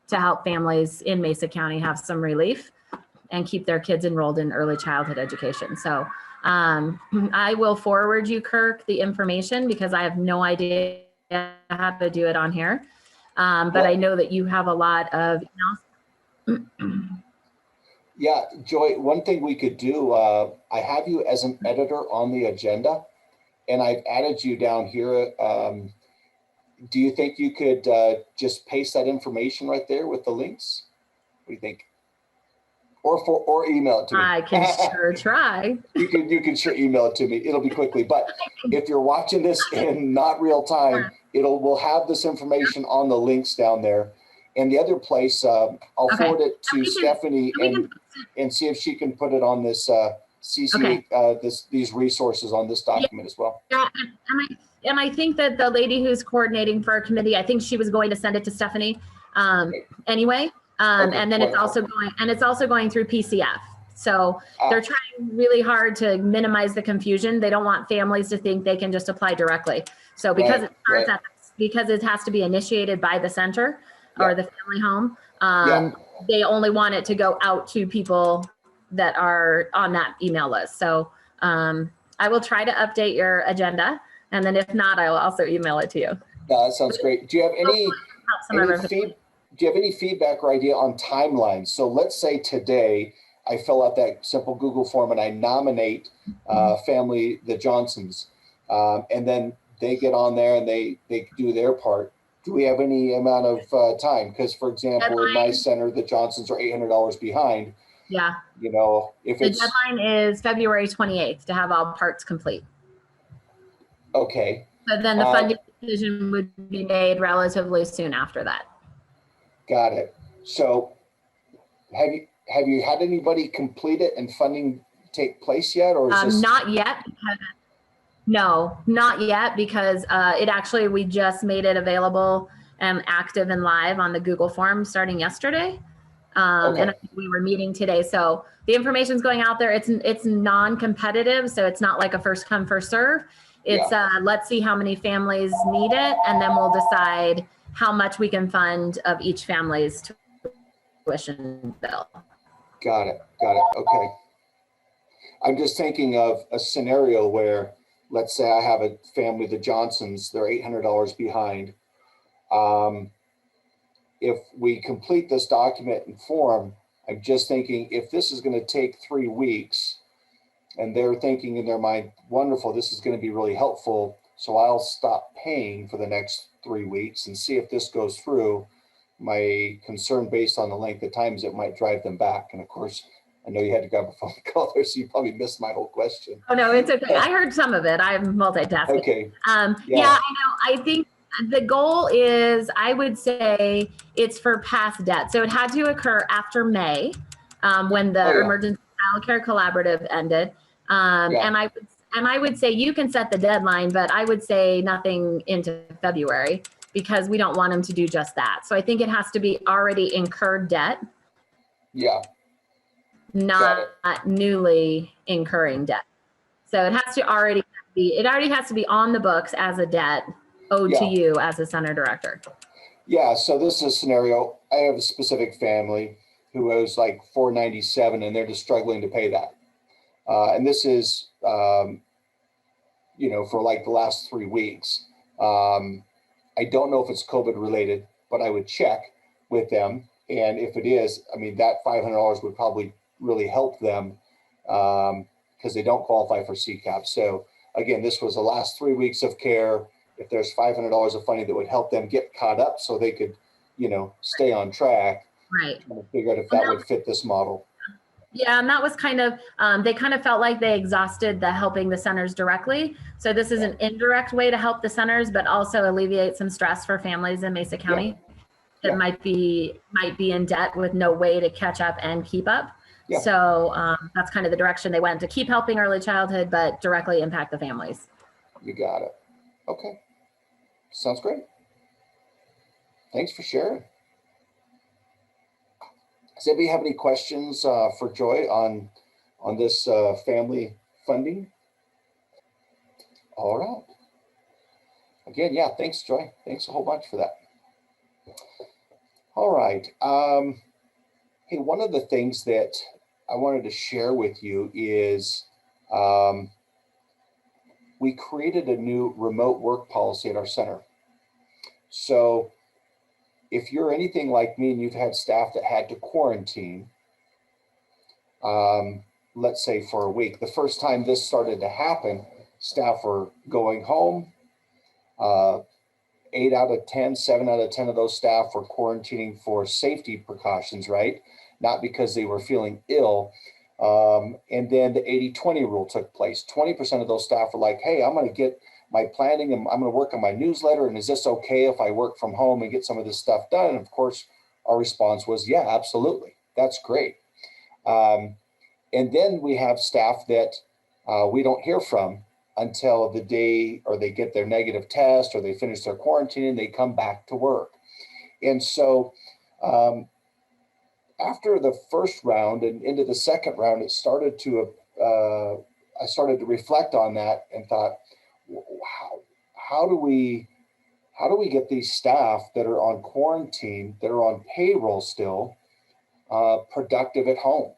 Speaker 8: to help families in Mesa County have some relief and keep their kids enrolled in early childhood education. So I will forward you, Kirk, the information because I have no idea how to do it on here. But I know that you have a lot of
Speaker 1: Yeah, Joy, one thing we could do, I have you as an editor on the agenda, and I've added you down here. Do you think you could just paste that information right there with the links? What do you think? Or email it to me.
Speaker 8: I can sure try.
Speaker 1: You can sure email it to me. It'll be quickly. But if you're watching this in not real time, we'll have this information on the links down there. And the other place, I'll forward it to Stephanie and see if she can put it on this these resources on this document as well.
Speaker 8: Yeah, and I think that the lady who's coordinating for our committee, I think she was going to send it to Stephanie anyway. And then it's also going through PCF. So they're trying really hard to minimize the confusion. They don't want families to think they can just apply directly. So because because it has to be initiated by the center or the family home, they only want it to go out to people that are on that email list. So I will try to update your agenda, and then if not, I will also email it to you.
Speaker 1: No, that sounds great. Do you have any feedback or idea on timelines? So let's say today I fill out that simple Google form and I nominate family, the Johnsons, and then they get on there and they do their part. Do we have any amount of time? Because, for example, in my center, the Johnsons are $800 behind.
Speaker 8: Yeah.
Speaker 1: You know, if
Speaker 8: the deadline is February 28th to have all parts complete.
Speaker 1: Okay.
Speaker 8: So then the funding decision would be made relatively soon after that. Got
Speaker 1: it. So have you had anybody complete it and funding take place yet, or is this...
Speaker 8: Not yet? No, not yet, because it actually, we just made it available and active and live on the Google form starting yesterday. And I think we were meeting today. So the information's going out there. It's non-competitive. So it's not like a first come, first serve. It's let's see how many families need it. And then we'll decide how much we can fund of each family's tuition bill.
Speaker 1: Got it. Okay. I'm just thinking of a scenario where, let's say I have a family, the Johnsons, they're $800 behind. If we complete this document and form, I'm just thinking if this is going to take 3 weeks and they're thinking in their mind, wonderful, this is going to be really helpful. So I'll stop paying for the next 3 weeks and see if this goes through. My concern based on the length of time is it might drive them back. And of course, I know you had to grab a phone call there, so you probably missed my whole question.
Speaker 8: Oh, no, it's okay. I heard some of it. I'm multitasking.
Speaker 1: Okay.
Speaker 8: I know. I think the goal is, I would say it's for past debt. So it had to occur after May, when the Emergency Child Care Collaborative ended. And I would say you can set the deadline, but I would say nothing into February, because we don't want them to do just that. So I think it has to be already incurred debt.
Speaker 1: Yeah.
Speaker 8: Not newly incurring debt. So it has to already has to be on the books as a debt owed to you as a center director.
Speaker 1: Yeah, so this is a scenario. I have a specific family who owes like $497 and they're just struggling to pay that. And this is, for like the last 3 weeks. I don't know if it's COVID related, but I would check with them. And if it is, I mean, that $500 would probably really help them because they don't qualify for CCAP. So again, this was the last 3 weeks of care. If there's $500 of funding that would help them get caught up so they could, stay on track.
Speaker 8: Right.
Speaker 1: Trying to figure out if that would fit this model.
Speaker 8: Yeah, and that was kind of, they kind of felt like they exhausted the helping the centers directly. So this is an indirect way to help the centers, but also alleviate some stress for families in Mesa County that might be in debt with no way to catch up and keep up. Yeah. So that's kind of the direction they went, to keep helping early childhood, but directly impact the families.
Speaker 1: You got it. Okay. Sounds great. Thanks for sharing. Does anybody have any questions for Joy on this family funding? All right. Again, thanks, Joy. Thanks a whole bunch for that. All right. Hey, one of the things that I wanted to share with you is we created a new remote work policy at our center. So if you're anything like me and you've had staff that had to quarantine, let's say for a week, the first time this started to happen, staff were going home. 7 out of 10 of those staff were quarantining for safety precautions, right? Not because they were feeling ill. And then the 80-20 rule took place. 20% of those staff were like, hey, I'm going to get my planning and I'm going to work on my newsletter. And is this okay if I work from home and get some of this stuff done? And of course, our response was, yeah, absolutely. That's great. And then we have staff that we don't hear from until the day or they get their negative test or they finish their quarantine and they come back to work. And so after the first round and into the second round, it started to, I started to reflect on that and thought, how do we get these staff that are on quarantine, that are on payroll still, productive at home?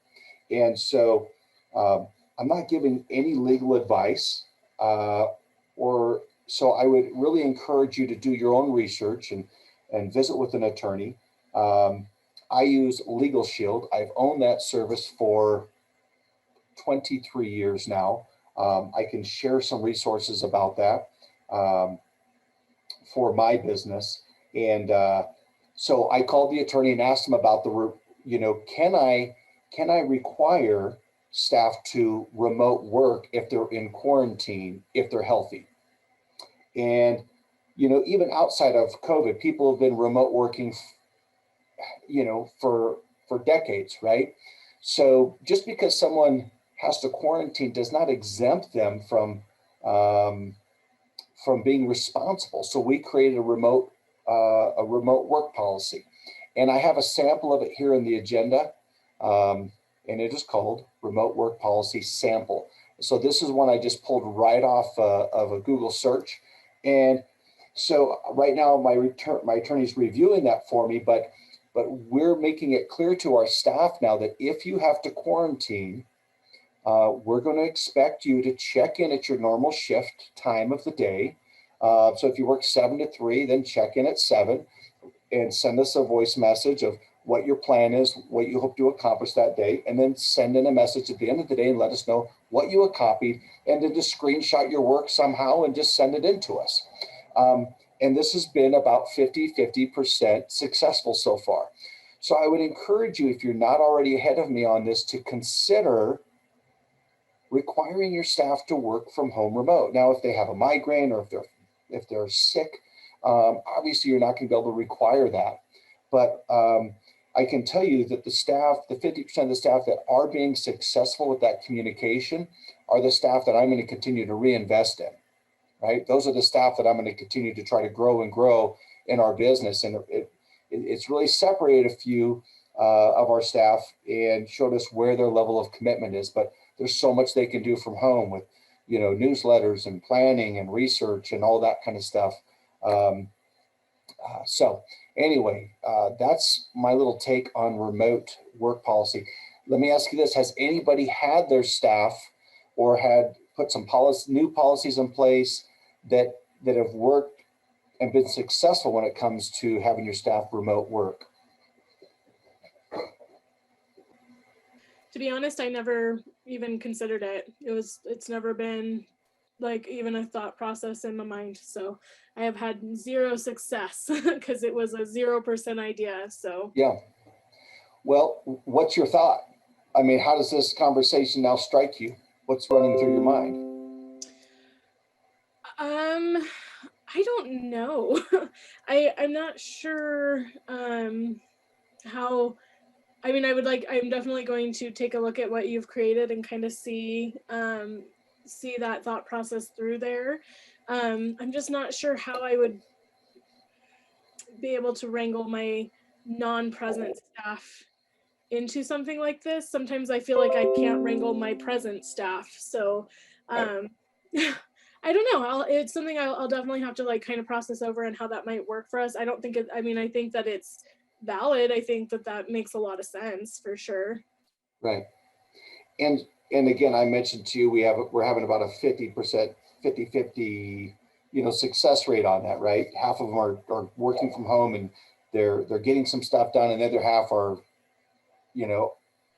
Speaker 1: And so I'm not giving any legal advice, or so I would really encourage you to do your own research and visit with an attorney. I use Legal Shield. I've owned that service for 23 years now. I can share some resources about that for my business. And so I called the attorney and asked him about can I require staff to remote work if they're in quarantine, if they're healthy? And, even outside of COVID, people have been remote working, for decades, right? So just because someone has to quarantine does not exempt them from being responsible. So we created a remote work policy, and I have a sample of it here in the agenda, and it is called Remote Work Policy Sample. So this is one I just pulled right off of a Google search, and so right now my attorney's reviewing that for me, but we're making it clear to our staff now that if you have to quarantine, we're going to expect you to check in at your normal shift time of the day. So if you work 7 to 3, then check in at 7 and send us a voice message of what your plan is, what you hope to accomplish that day, and then send in a message at the end of the day and let us know what you have copied, and then just screenshot your work somehow and just send it in to us. And this has been about 50% successful so far. So I would encourage you, if you're not already ahead of me on this, to consider requiring your staff to work from home remote. Now, if they have a migraine or if they're sick, obviously you're not going to be able to require that. But I can tell you that the 50% of the staff that are being successful with that communication are the staff that I'm going to continue to reinvest in. Right? Those are the staff that I'm going to continue to try to grow in our business. And it's really separated a few of our staff and showed us where their level of commitment is. But there's so much they can do from home with, newsletters and planning and research and all that kind of stuff. So anyway, that's my little take on remote work policy. Let me ask you this. Has anybody had their staff or had put some new policies in place that have worked and been successful when it comes to having your staff remote work?
Speaker 2: To be honest, I never even considered it. It's never been like even a thought process in my mind. So I have had zero success because it was a 0% idea. So
Speaker 1: yeah. Well, what's your thought? I mean, how does this conversation now strike you? What's running through your mind?
Speaker 2: I don't know. I'm not sure how. I mean, I'm definitely going to take a look at what you've created and kind of see that thought process through there. I'm just not sure how I would be able to wrangle my non-present staff into something like this. Sometimes I feel like I can't wrangle my present staff. So I don't know. It's something I'll definitely have to kind of process over and how that might work for us. I don't think I think that it's valid. I think that makes a lot of sense for sure.
Speaker 1: Right. And again, I mentioned to you, we're having about a 50/50, success rate on that, right? Half of them are working from home and they're getting some stuff done, and the other half are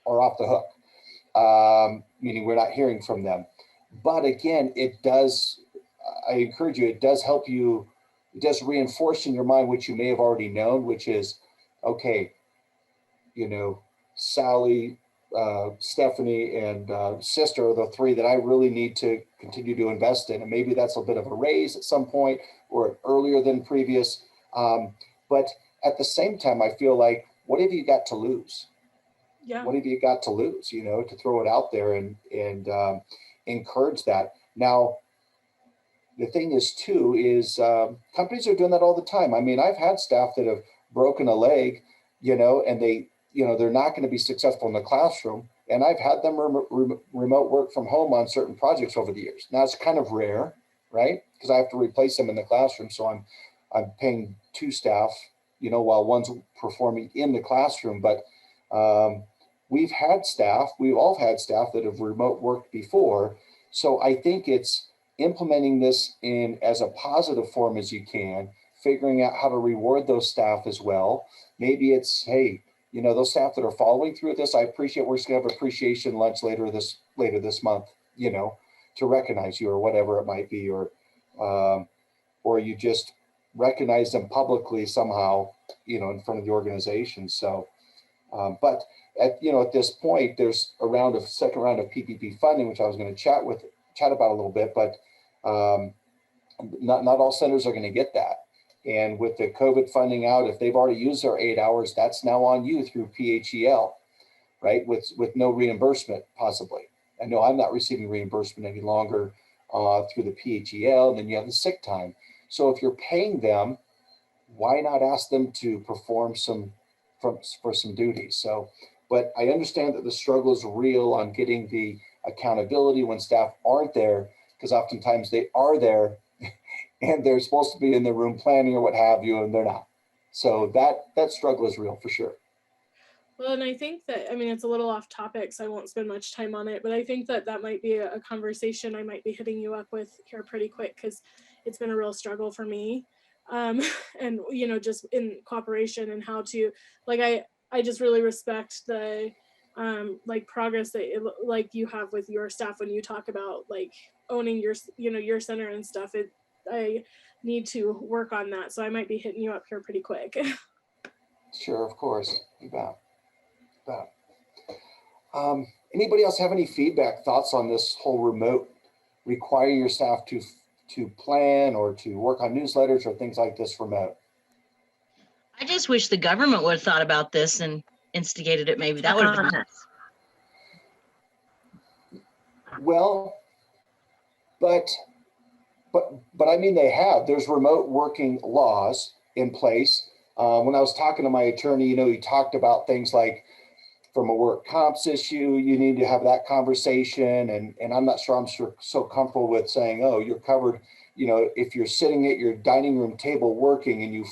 Speaker 1: off the hook, meaning we're not hearing from them. But again, I encourage you, it does help you, it does reinforce in your mind what you may have already known, which is, okay, Sally, Stephanie, and sister are the 3 that I really need to continue to invest in. And maybe that's a bit of a raise at some point or earlier than previous. But at the same time, I feel like, what have you got to lose?
Speaker 2: Yeah.
Speaker 1: What have you got to lose, to throw it out there and encourage that. Now, the thing is too, companies are doing that all the time. I mean, I've had staff that have broken a leg, and they're not going to be successful in the classroom. And I've had them remote work from home on certain projects over the years. Now it's kind of rare, right? Because I have to replace them in the classroom. So I'm paying 2 staff, while one's performing in the classroom. But we've all had staff that have remote worked before. So I think it's implementing this in as a positive form as you can, figuring out how to reward those staff as well. Maybe it's, hey, those staff that are following through with this, I appreciate, we're just gonna have appreciation lunch later this month, to recognize you or whatever it might be, or you just recognize them publicly somehow, in front of the organization. So, but at this point, there's a second round of PPP funding, which I was going to chat about a little bit, but not all centers are going to get that. And with the COVID funding out, if they've already used their 8 hours, that's now on you through PHEL, right? With no reimbursement, possibly. I know I'm not receiving reimbursement any longer through the PHEL, and then you have the sick time. So if you're paying them, why not ask them to perform for some duties? So, but I understand that the struggle is real on getting the accountability when staff aren't there, because oftentimes they are there and they're supposed to be in the room planning or what have you, and they're not. So that struggle is real for sure.
Speaker 2: Well, and I think that, it's a little off topic, so I won't spend much time on it, but I think that might be a conversation I might be hitting you up with here pretty quick, because it's been a real struggle for me. And, just in cooperation and how to, I just really respect the, progress that you have with your staff when you talk about owning your center and stuff. I need to work on that. So I might be hitting you up here pretty quick.
Speaker 1: Sure, of course. You bet. Anybody else have any feedback, thoughts on this whole remote, requiring your staff to plan or to work on newsletters or things like this remote?
Speaker 6: I just wish the government would have thought about this and instigated it. Maybe that would have been nice.
Speaker 1: Well, but there's remote working laws in place. When I was talking to my attorney, he talked about things like, from a work comps issue, you need to have that conversation. And I'm not sure I'm so comfortable with saying, oh, you're covered. If you're sitting at your dining room table working and you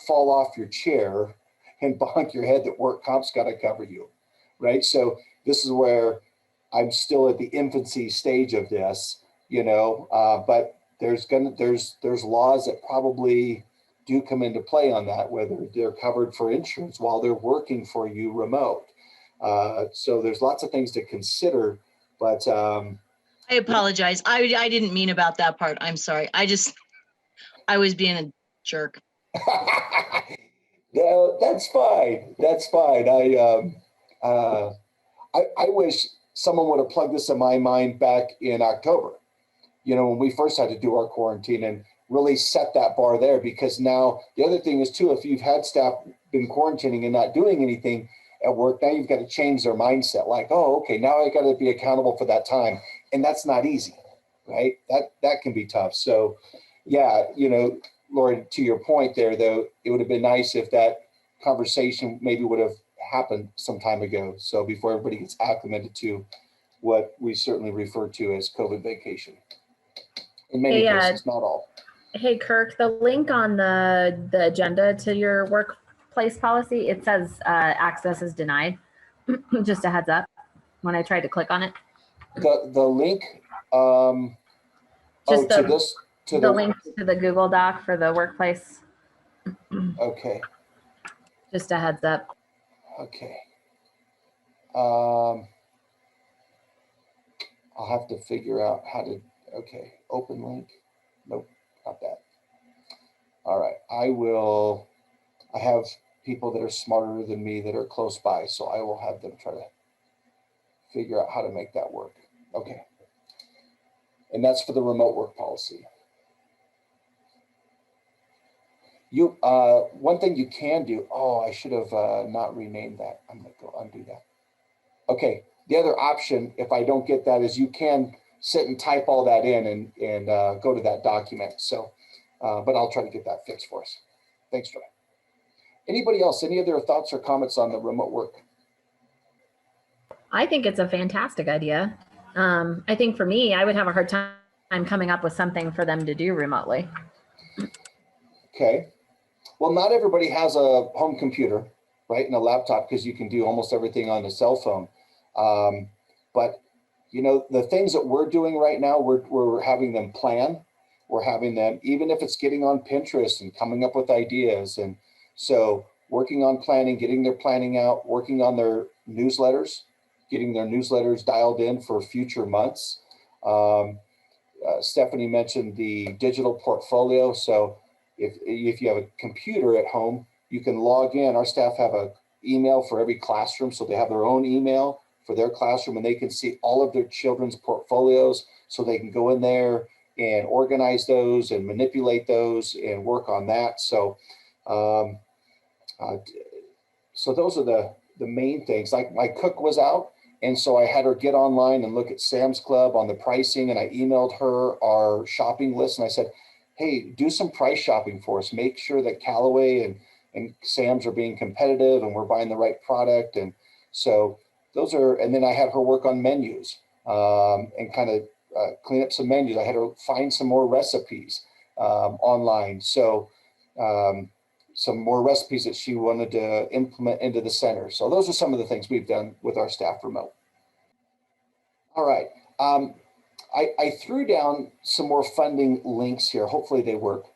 Speaker 1: fall off your chair and bonk your head, that work comp's got to cover you, right? So this is where I'm still at the infancy stage of this, but there's laws that probably do come into play on that, whether they're covered for insurance while they're working for you remote. So there's lots of things to consider, but
Speaker 6: I apologize. I didn't mean about that part. I'm sorry. I was being a jerk.
Speaker 1: No, that's fine. That's fine. I wish someone would have plugged this in my mind back in October, when we first had to do our quarantine, and really set that bar there. Because now the other thing is too, if you've had staff been quarantining and not doing anything at work, now you've got to change their mindset. Like, oh, okay, now I got to be accountable for that time. And that's not easy, right? That can be tough. So yeah, Lori, to your point there, though, it would have been nice if that conversation maybe would have happened some time ago. So before everybody gets acclimated to what we certainly refer to as COVID vacation. In many cases, not all.
Speaker 8: Hey, Kirk, the link on the agenda to your workplace policy, it says access is denied. Just a heads up when I tried to click on it.
Speaker 1: The link,
Speaker 8: the link to the Google Doc for the workplace.
Speaker 1: Okay.
Speaker 8: Just a heads up.
Speaker 1: Okay. I'll have to figure out how to, okay, open link. Nope, not that. All right, I have people that are smarter than me that are close by, so I will have them try to figure out how to make that work. Okay. And that's for the remote work policy. One thing you can do, I should have not renamed that. I'm gonna go undo that. Okay, the other option, if I don't get that, is you can sit and type all that in and go to that document. So, but I'll try to get that fixed for us. Thanks, Joy. Anybody else, any other thoughts or comments on the remote work?
Speaker 8: I think it's a fantastic idea. I think for me, I would have a hard time coming up with something for them to do remotely.
Speaker 1: Okay. Well, not everybody has a home computer, right, and a laptop, because you can do almost everything on a cell phone. But you know, the things that we're doing right now, we're having them plan. We're having them, even if it's getting on Pinterest and coming up with ideas. And so working on planning, getting their planning out, working on their newsletters, getting their newsletters dialed in for future months. Stephanie mentioned the digital portfolio. So if you have a computer at home, you can log in. Our staff have an email for every classroom. So they have their own email for their classroom, and they can see all of their children's portfolios. So they can go in there and organize those and manipulate those and work on that. So, so those are the main things. Like my cook was out, and so I had her get online and look at Sam's Club on the pricing, and I emailed her our shopping list, and I said, hey, do some price shopping for us. Make sure that Callaway and Sam's are being competitive and we're buying the right product. And so those are, and then I had her work on menus and kind of clean up some menus. I had her find some more recipes online. So some more recipes that she wanted to implement into the center. So those are some of the things we've done with our staff remote. All right. I threw down some more funding links here. Hopefully they work.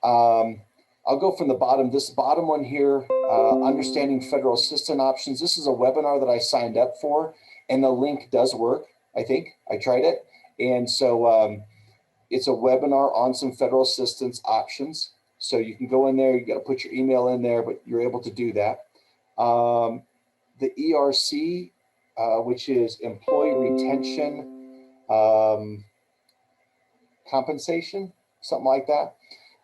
Speaker 1: I'll go from the bottom. This bottom one here, Understanding Federal Assistance Options. This is a webinar that I signed up for, and the link does work, I think. I tried it. And so it's a webinar on some federal assistance options. So you can go in there, you got to put your email in there, but you're able to do that. The ERC, which is Employee Retention Compensation, something like that.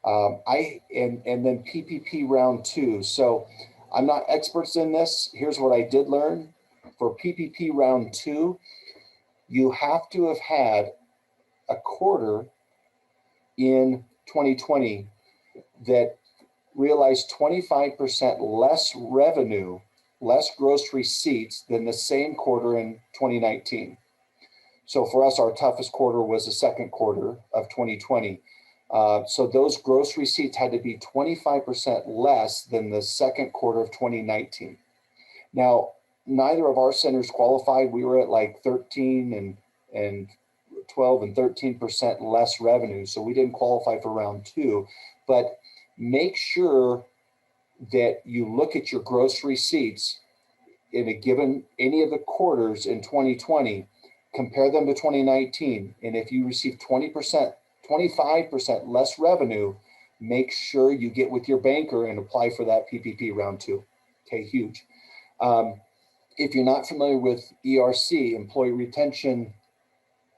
Speaker 1: And then PPP round 2. So I'm not experts in this. Here's what I did learn. For PPP round 2, you have to have had a quarter in 2020 that realized 25% less revenue, less gross receipts than the same quarter in 2019. So for us, our toughest quarter was the second quarter of 2020. So those gross receipts had to be 25% less than the second quarter of 2019. Now, neither of our centers qualified. We were at like 13 and 12 and 13% less revenue. So we didn't qualify for round 2, but make sure that you look at your gross receipts in a given, any of the quarters in 2020, compare them to 2019. And if you receive 20%, 25% less revenue, make sure you get with your banker and apply for that PPP round 2. Okay, huge. If you're not familiar with ERC, Employee Retention,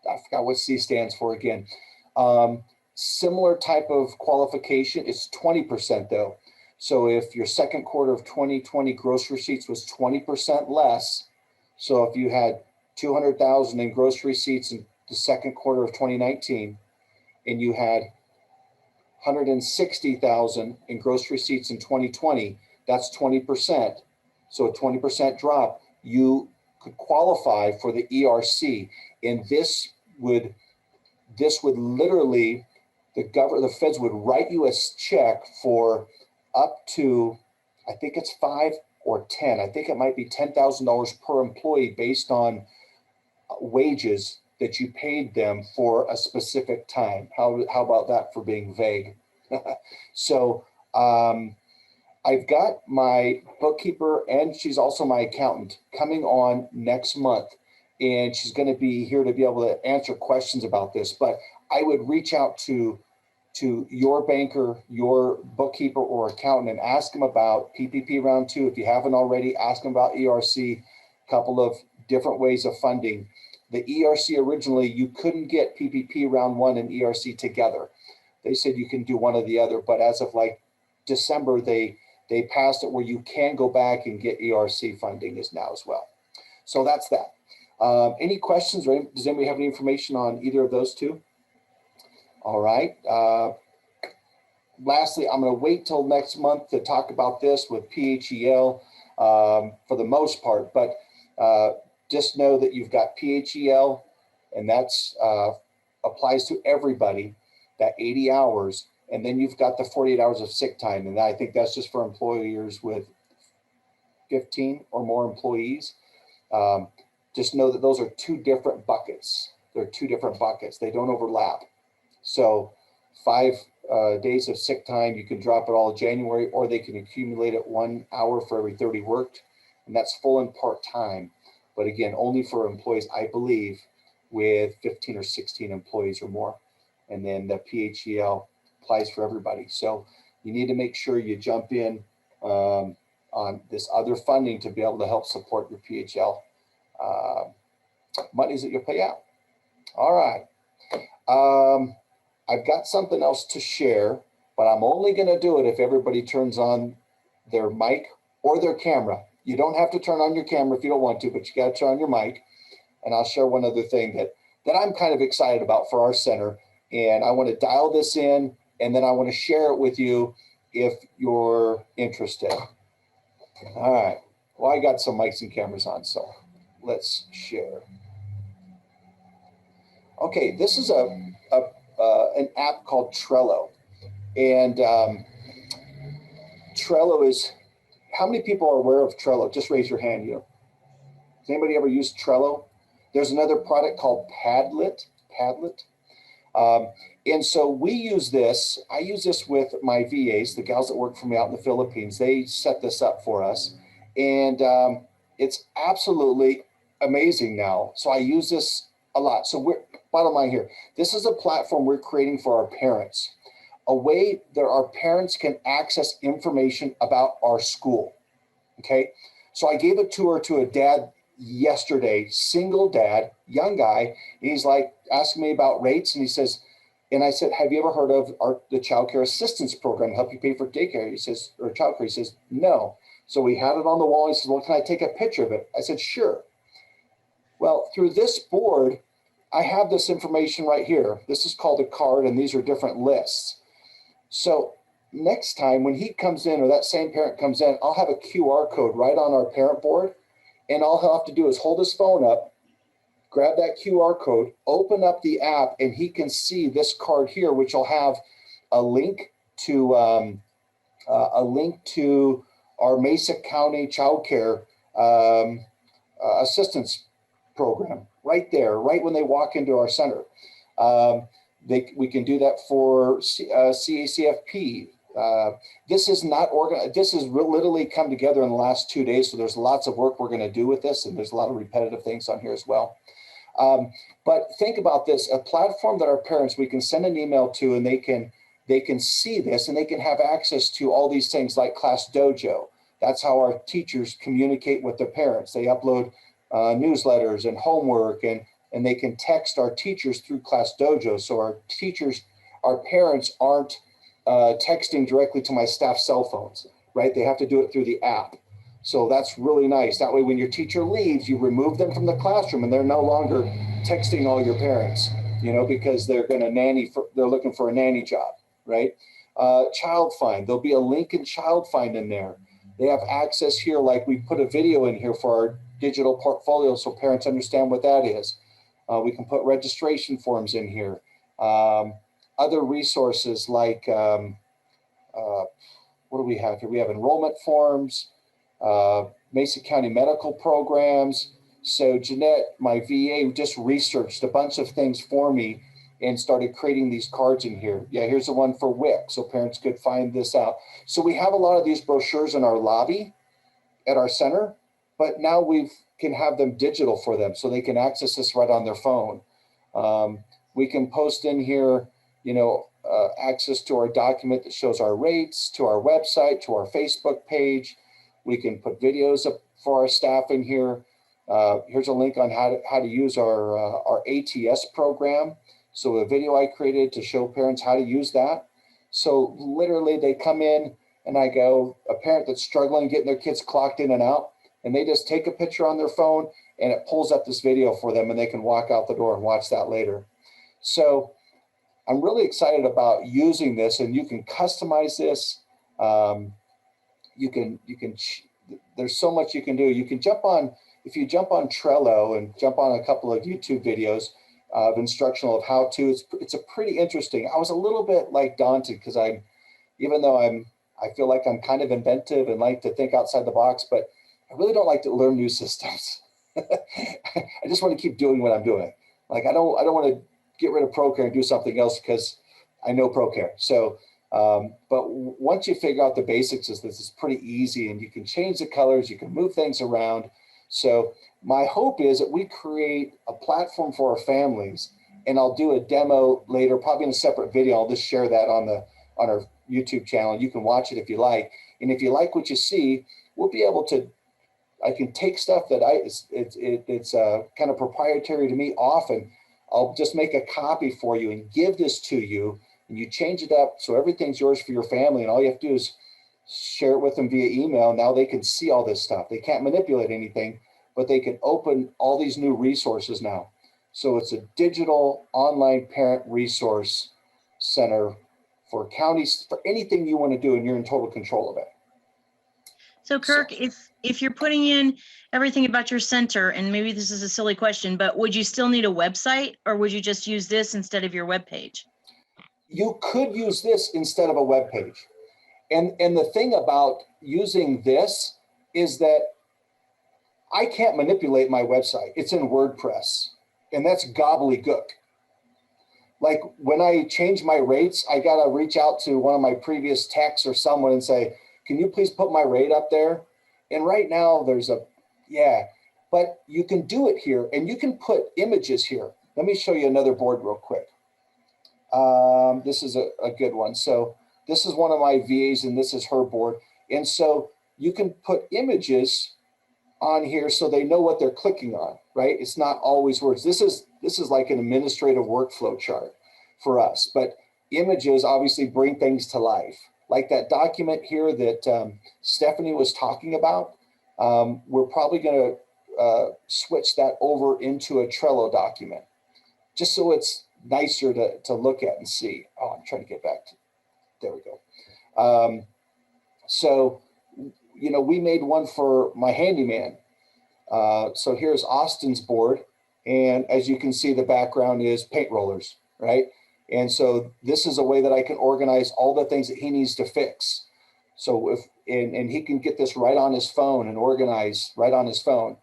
Speaker 1: I forgot what C stands for again. Similar type of qualification, it's 20% though. So if your second quarter of 2020 gross receipts was 20% less, so if you had 200,000 in gross receipts in the second quarter of 2019, and you had 160,000 in gross receipts in 2020, that's 20%. So a 20% drop, you could qualify for the ERC. And this would literally, the feds would write you a check for up to, I think it's 5 or 10. I think it might be $10,000 per employee based on wages that you paid them for a specific time. How about that for being vague? So I've got my bookkeeper, and she's also my accountant, coming on next month. And she's going to be here to be able to answer questions about this. But I would reach out to your banker, your bookkeeper or accountant, and ask them about PPP round 2. If you haven't already, ask them about ERC, a couple of different ways of funding. The ERC originally, you couldn't get PPP round 1 and ERC together. They said you can do one or the other, but as of like December, they passed it where you can go back and get ERC funding is now as well. So that's that. Any questions, or does anybody have any information on either of those two? All right. lastly, I'm going to wait till next month to talk about this with PHEL for the most part, but just know that you've got PHEL, and that's applies to everybody, that 80 hours, and then you've got the 48 hours of sick time, and I think that's just for employers with 15 or more employees. Just know that those are two different buckets. They're two different buckets. They don't overlap. So 5 days of sick time, you can drop it all January, or they can accumulate it 1 hour for every 30 worked, and that's full and part-time. But again, only for employees, I believe, with 15 or 16 employees or more. And then the PHEL applies for everybody. So you need to make sure you jump in on this other funding to be able to help support your PHL monies that you'll pay out. All right. I've got something else to share, but I'm only going to do it if everybody turns on their mic or their camera. You don't have to turn on your camera if you don't want to, but you got to turn on your mic. And I'll share one other thing that I'm kind of excited about for our center. And I want to dial this in, and then I want to share it with you if you're interested. All right. Well, I got some mics and cameras on, so let's share. Okay, this is an app called Trello. And Trello is, how many people are aware of Trello? Just raise your hand. Has anybody ever used Trello? There's another product called Padlet. And so we use this. I use this with my VAs, the gals that work for me out in the Philippines. They set this up for us. And it's absolutely amazing now. So I use this a lot. So bottom line here, this is a platform we're creating for our parents, a way that our parents can access information about our school. Okay. So I gave a tour to a dad yesterday, single dad, young guy. He's like asking me about rates, and he says, and I said, have you ever heard of the child care assistance program to help you pay for daycare? He says, or child care. He says, no. So we had it on the wall. He says, well, can I take a picture of it? I said, sure. Well, through this board, I have this information right here. This is called a card, and these are different lists. So next time when he comes in, or that same parent comes in, I'll have a QR code right on our parent board. And all he'll have to do is hold his phone up, grab that QR code, open up the app, and he can see this card here, which will have a link to our Mesa County Child Care assistance program right there, right when they walk into our center. We can do that for CACFP. This is not organized. This has literally come together in the last 2 days. So there's lots of work we're going to do with this, and there's a lot of repetitive things on here as well. But think about this, a platform that our parents, we can send an email to, and they can see this, and they can have access to all these things like Class Dojo. That's how our teachers communicate with their parents. They upload newsletters and homework, and they can text our teachers through Class Dojo. So our parents aren't texting directly to my staff cell phones, right? They have to do it through the app. So that's really nice. That way, when your teacher leaves, you remove them from the classroom, and they're no longer texting all your parents, because they're they're looking for a nanny job, right? Child Find, there'll be a link in Child Find in there. They have access here, like we put a video in here for our digital portfolio so parents understand what that is. We can put registration forms in here. Other resources like, what do we have here? We have enrollment forms, Mesa County medical programs. So Jeanette, my VA, just researched a bunch of things for me and started creating these cards in here. Yeah, here's the one for WIC, so parents could find this out. So we have a lot of these brochures in our lobby at our center, but now we can have them digital for them so they can access this right on their phone. We can post in here, access to our document that shows our rates, to our website, to our Facebook page. We can put videos up for our staff in here. Here's a link on how to use our ATS program. So a video I created to show parents how to use that. So literally they come in and I go, a parent that's struggling getting their kids clocked in and out, and they just take a picture on their phone and it pulls up this video for them, and they can walk out the door and watch that later. So I'm really excited about using this, and you can customize this. There's so much you can do. You can jump on, if you jump on Trello and jump on a couple of YouTube videos of instructional of how to, it's a pretty interesting. I was a little bit like daunted because even though I feel like I'm kind of inventive and like to think outside the box, but I really don't like to learn new systems. I just want to keep doing what I'm doing. Like I don't want to get rid of ProCare and do something else because I know ProCare. So, but once you figure out the basics of this, it's pretty easy, and you can change the colors, you can move things around. So my hope is that we create a platform for our families, and I'll do a demo later, probably in a separate video. I'll just share that on our YouTube channel. You can watch it if you like. And if you like what you see, we'll be able to, I can take stuff that it's kind of proprietary to me off, and I'll just make a copy for you and give this to you, and you change it up so everything's yours for your family, and all you have to do is share it with them via email. Now they can see all this stuff. They can't manipulate anything, but they can open all these new resources now. So it's a digital online parent resource center for counties, for anything you want to do, and you're in total control of it.
Speaker 6: So Kirk, if you're putting in everything about your center, and maybe this is a silly question, but would you still need a website, or would you just use this instead of your web page?
Speaker 1: You could use this instead of a web page. And the thing about using this is that I can't manipulate my website. It's in WordPress, and that's gobbledygook. Like when I change my rates, I got to reach out to one of my previous techs or someone and say, can you please put my rate up there? And right now there's but you can do it here, and you can put images here. Let me show you another board real quick. This is a good one. So this is one of my VAs, and this is her board. And so you can put images on here so they know what they're clicking on, right? It's not always words. This is like an administrative workflow chart for us, but images obviously bring things to life. Like that document here that Stephanie was talking about, we're probably going to switch that over into a Trello document, just so it's nicer to look at and see. Oh, I'm trying to get back to, there we go. So, you know, we made one for my handyman. So here's Austin's board. And as you can see, the background is paint rollers, right? And so this is a way that I can organize all the things that he needs to fix. So and he can get this right on his phone and organize right on his phone.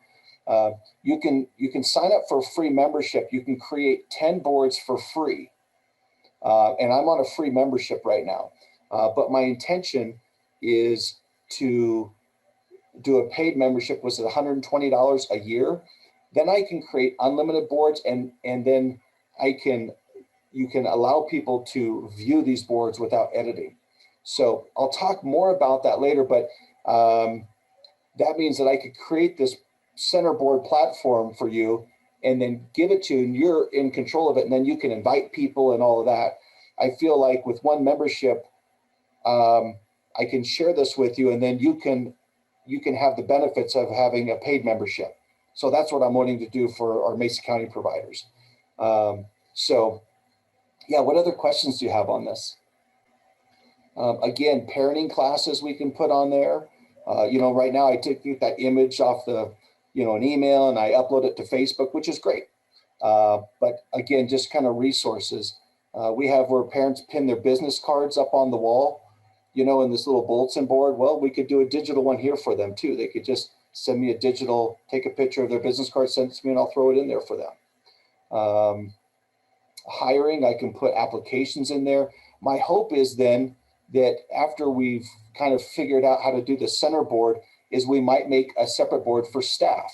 Speaker 1: You can sign up for a free membership. You can create 10 boards for free. And I'm on a free membership right now. But my intention is to do a paid membership, was it $120 a year? Then I can create unlimited boards, and then you can allow people to view these boards without editing. So I'll talk more about that later, but that means that I could create this center board platform for you and then give it to you, and you're in control of it, and then you can invite people and all of that. I feel like with one membership, I can share this with you, and then you can have the benefits of having a paid membership. So that's what I'm wanting to do for our Mesa County providers. So yeah, what other questions do you have on this? Again, parenting classes we can put on there. Right now I take that image off an email and I upload it to Facebook, which is great. But again, just kind of resources. We have where parents pin their business cards up on the wall, in this little bulletin board. Well, we could do a digital one here for them too. They could just send me a digital, take a picture of their business card, send it to me, and I'll throw it in there for them. Hiring, I can put applications in there. My hope is then that after we've kind of figured out how to do the center board, is we might make a separate board for staff,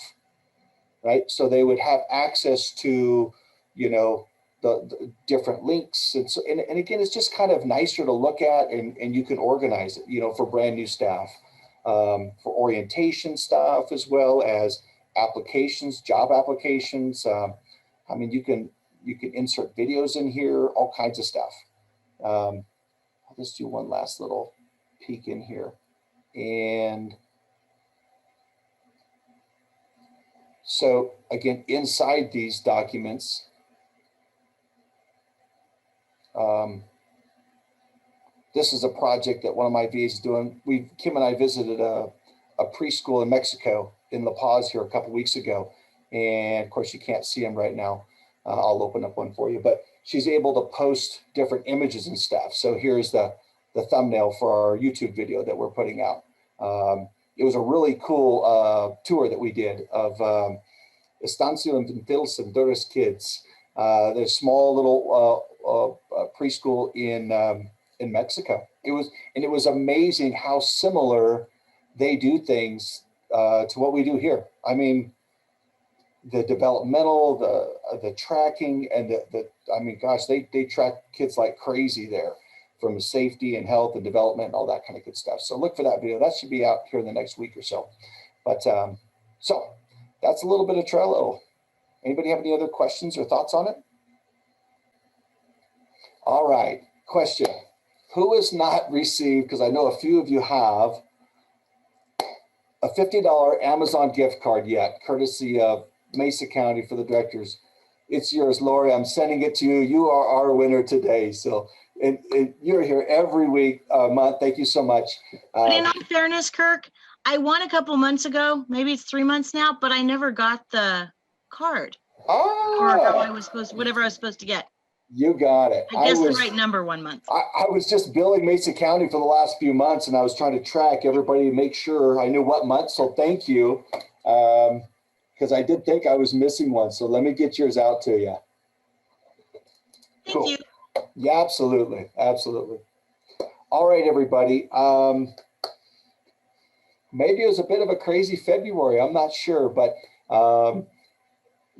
Speaker 1: right? So they would have access to, the different links. And so, and again, it's just kind of nicer to look at, and you can organize it, for brand new staff, for orientation stuff, as well as applications, job applications. You can insert videos in here, all kinds of stuff. I'll just do one last little peek in here. And so again, inside these documents, This is a project that one of my VAs is doing. Kim and I visited a preschool in Mexico in La Paz here a couple weeks ago. And of course you can't see them right now. I'll open up one for you, but she's able to post different images and stuff. So here's the thumbnail for our YouTube video that we're putting out. It was a really cool tour that we did of Estancia Infantil Senderos Kids. They're a small little preschool in Mexico. It was amazing how similar they do things to what we do here. I mean, the developmental, the tracking, and I mean, gosh, they track kids like crazy there, from safety and health and development and all that kind of good stuff. So look for that video. That should be out here in the next week or so. But so that's a little bit of Trello. Anybody have any other questions or thoughts on it? All right, question. Who has not received, because I know a few of you have, a $50 Amazon gift card yet, courtesy of Mesa County for the directors? It's yours, Lori. I'm sending it to you. You are our winner today. So, and you're here every week, month. Thank you so much.
Speaker 6: But in all fairness, Kirk, I won a couple months ago, maybe it's 3 months now, but I never got the card. Or how I was supposed, whatever I was supposed to get.
Speaker 1: You got it.
Speaker 6: I guessed the right number 1 month.
Speaker 1: I was just billing Mesa County for the last few months, and I was trying to track everybody to make sure I knew what month. So thank you. Because I did think I was missing one. So let me get yours out to you.
Speaker 6: Thank you.
Speaker 1: Yeah, absolutely. Absolutely. All right, everybody. Maybe it was a bit of a crazy February. I'm not sure, but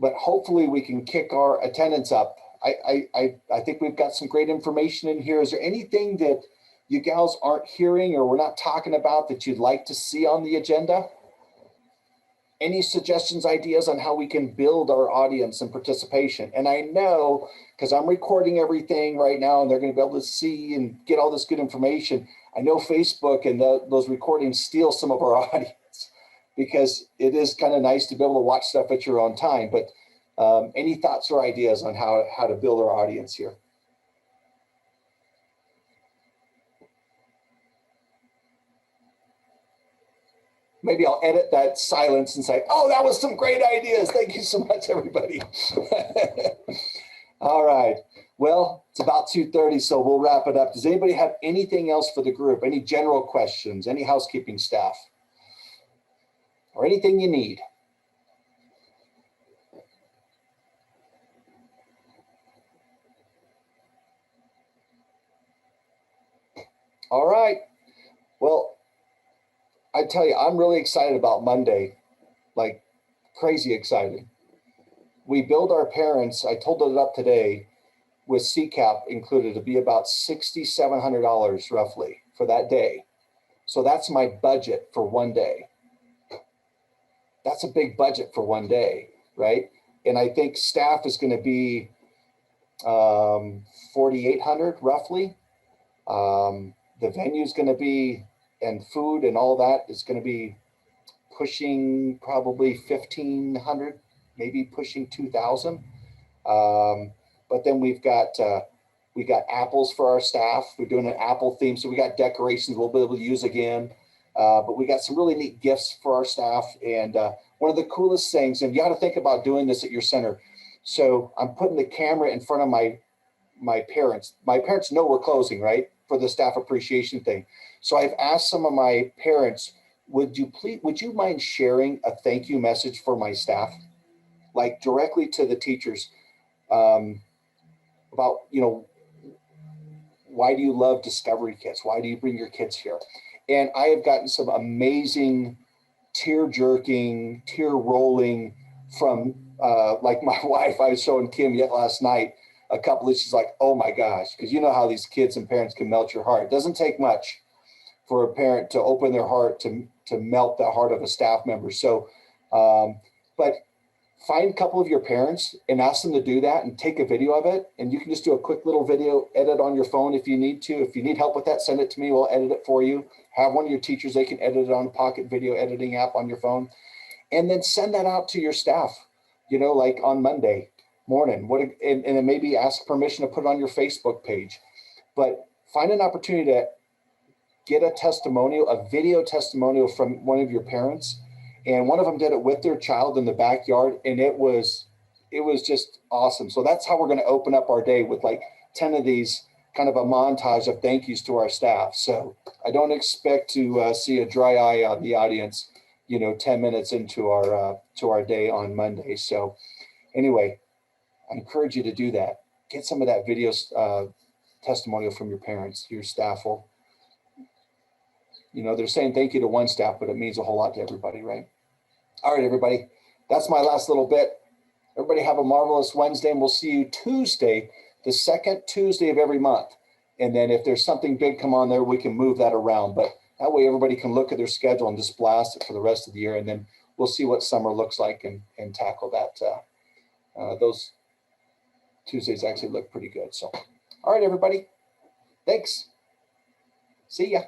Speaker 1: hopefully we can kick our attendance up. I think we've got some great information in here. Is there anything that you gals aren't hearing or we're not talking about that you'd like to see on the agenda? Any suggestions, ideas on how we can build our audience and participation? And I know, because I'm recording everything right now and they're going to be able to see and get all this good information. I know Facebook and those recordings steal some of our audience, because it is kind of nice to be able to watch stuff at your own time. But any thoughts or ideas on how to build our audience here? Maybe I'll edit that silence and say, oh, that was some great ideas. Thank you so much, everybody. All right. Well, it's about 2:30, so we'll wrap it up. Does anybody have anything else for the group? Any general questions? Any housekeeping staff? Or anything you need? All right. Well, I tell you, I'm really excited about Monday, like crazy excited. We billed our parents, I totaled it up today, with CCAP included, to be about $6,700 roughly for that day. So that's my budget for one day. That's a big budget for one day, right? And I think staff is going to be 4,800 roughly. The venue is going to be, and food and all that is going to be pushing probably 1,500, maybe pushing 2,000. But then we got apples for our staff. We're doing an apple theme, so we got decorations we'll be able to use again. But we got some really neat gifts for our staff. And one of the coolest things, and you got to think about doing this at your center. So I'm putting the camera in front of my parents. My parents know we're closing, right, for the staff appreciation thing. So I've asked some of my parents, would you mind sharing a thank you message for my staff, like directly to the teachers, about, why do you love Discovery Kids? Why do you bring your kids here? And I have gotten some amazing tear-jerking, tear-rolling from, like my wife, I was showing Kim yet last night, a couple of, she's like, oh my gosh, because you know how these kids and parents can melt your heart. It doesn't take much for a parent to open their heart to melt the heart of a staff member. So, but find a couple of your parents and ask them to do that and take a video of it. And you can just do a quick little video edit on your phone if you need to. If you need help with that, send it to me. We'll edit it for you. Have one of your teachers, they can edit it on Pocket Video Editing app on your phone. And then send that out to your staff, like on Monday. morning. And then maybe ask permission to put it on your Facebook page. But find an opportunity to get a testimonial, a video testimonial from one of your parents. And one of them did it with their child in the backyard, and it was just awesome. So that's how we're going to open up our day, with like 10 of these, kind of a montage of thank yous to our staff. So I don't expect to see a dry eye on the audience, 10 minutes into our day on Monday. So anyway, I encourage you to do that. Get some of that video testimonial from your parents. Your staff will, they're saying thank you to one staff, but it means a whole lot to everybody, right? All right, everybody. That's my last little bit. Everybody have a marvelous Wednesday, and we'll see you Tuesday, the second Tuesday of every month. And then if there's something big come on there, we can move that around. But that way everybody can look at their schedule and just blast it for the rest of the year. And then we'll see what summer looks like and tackle that. Those Tuesdays actually look pretty good. So, all right, everybody. Thanks. See ya.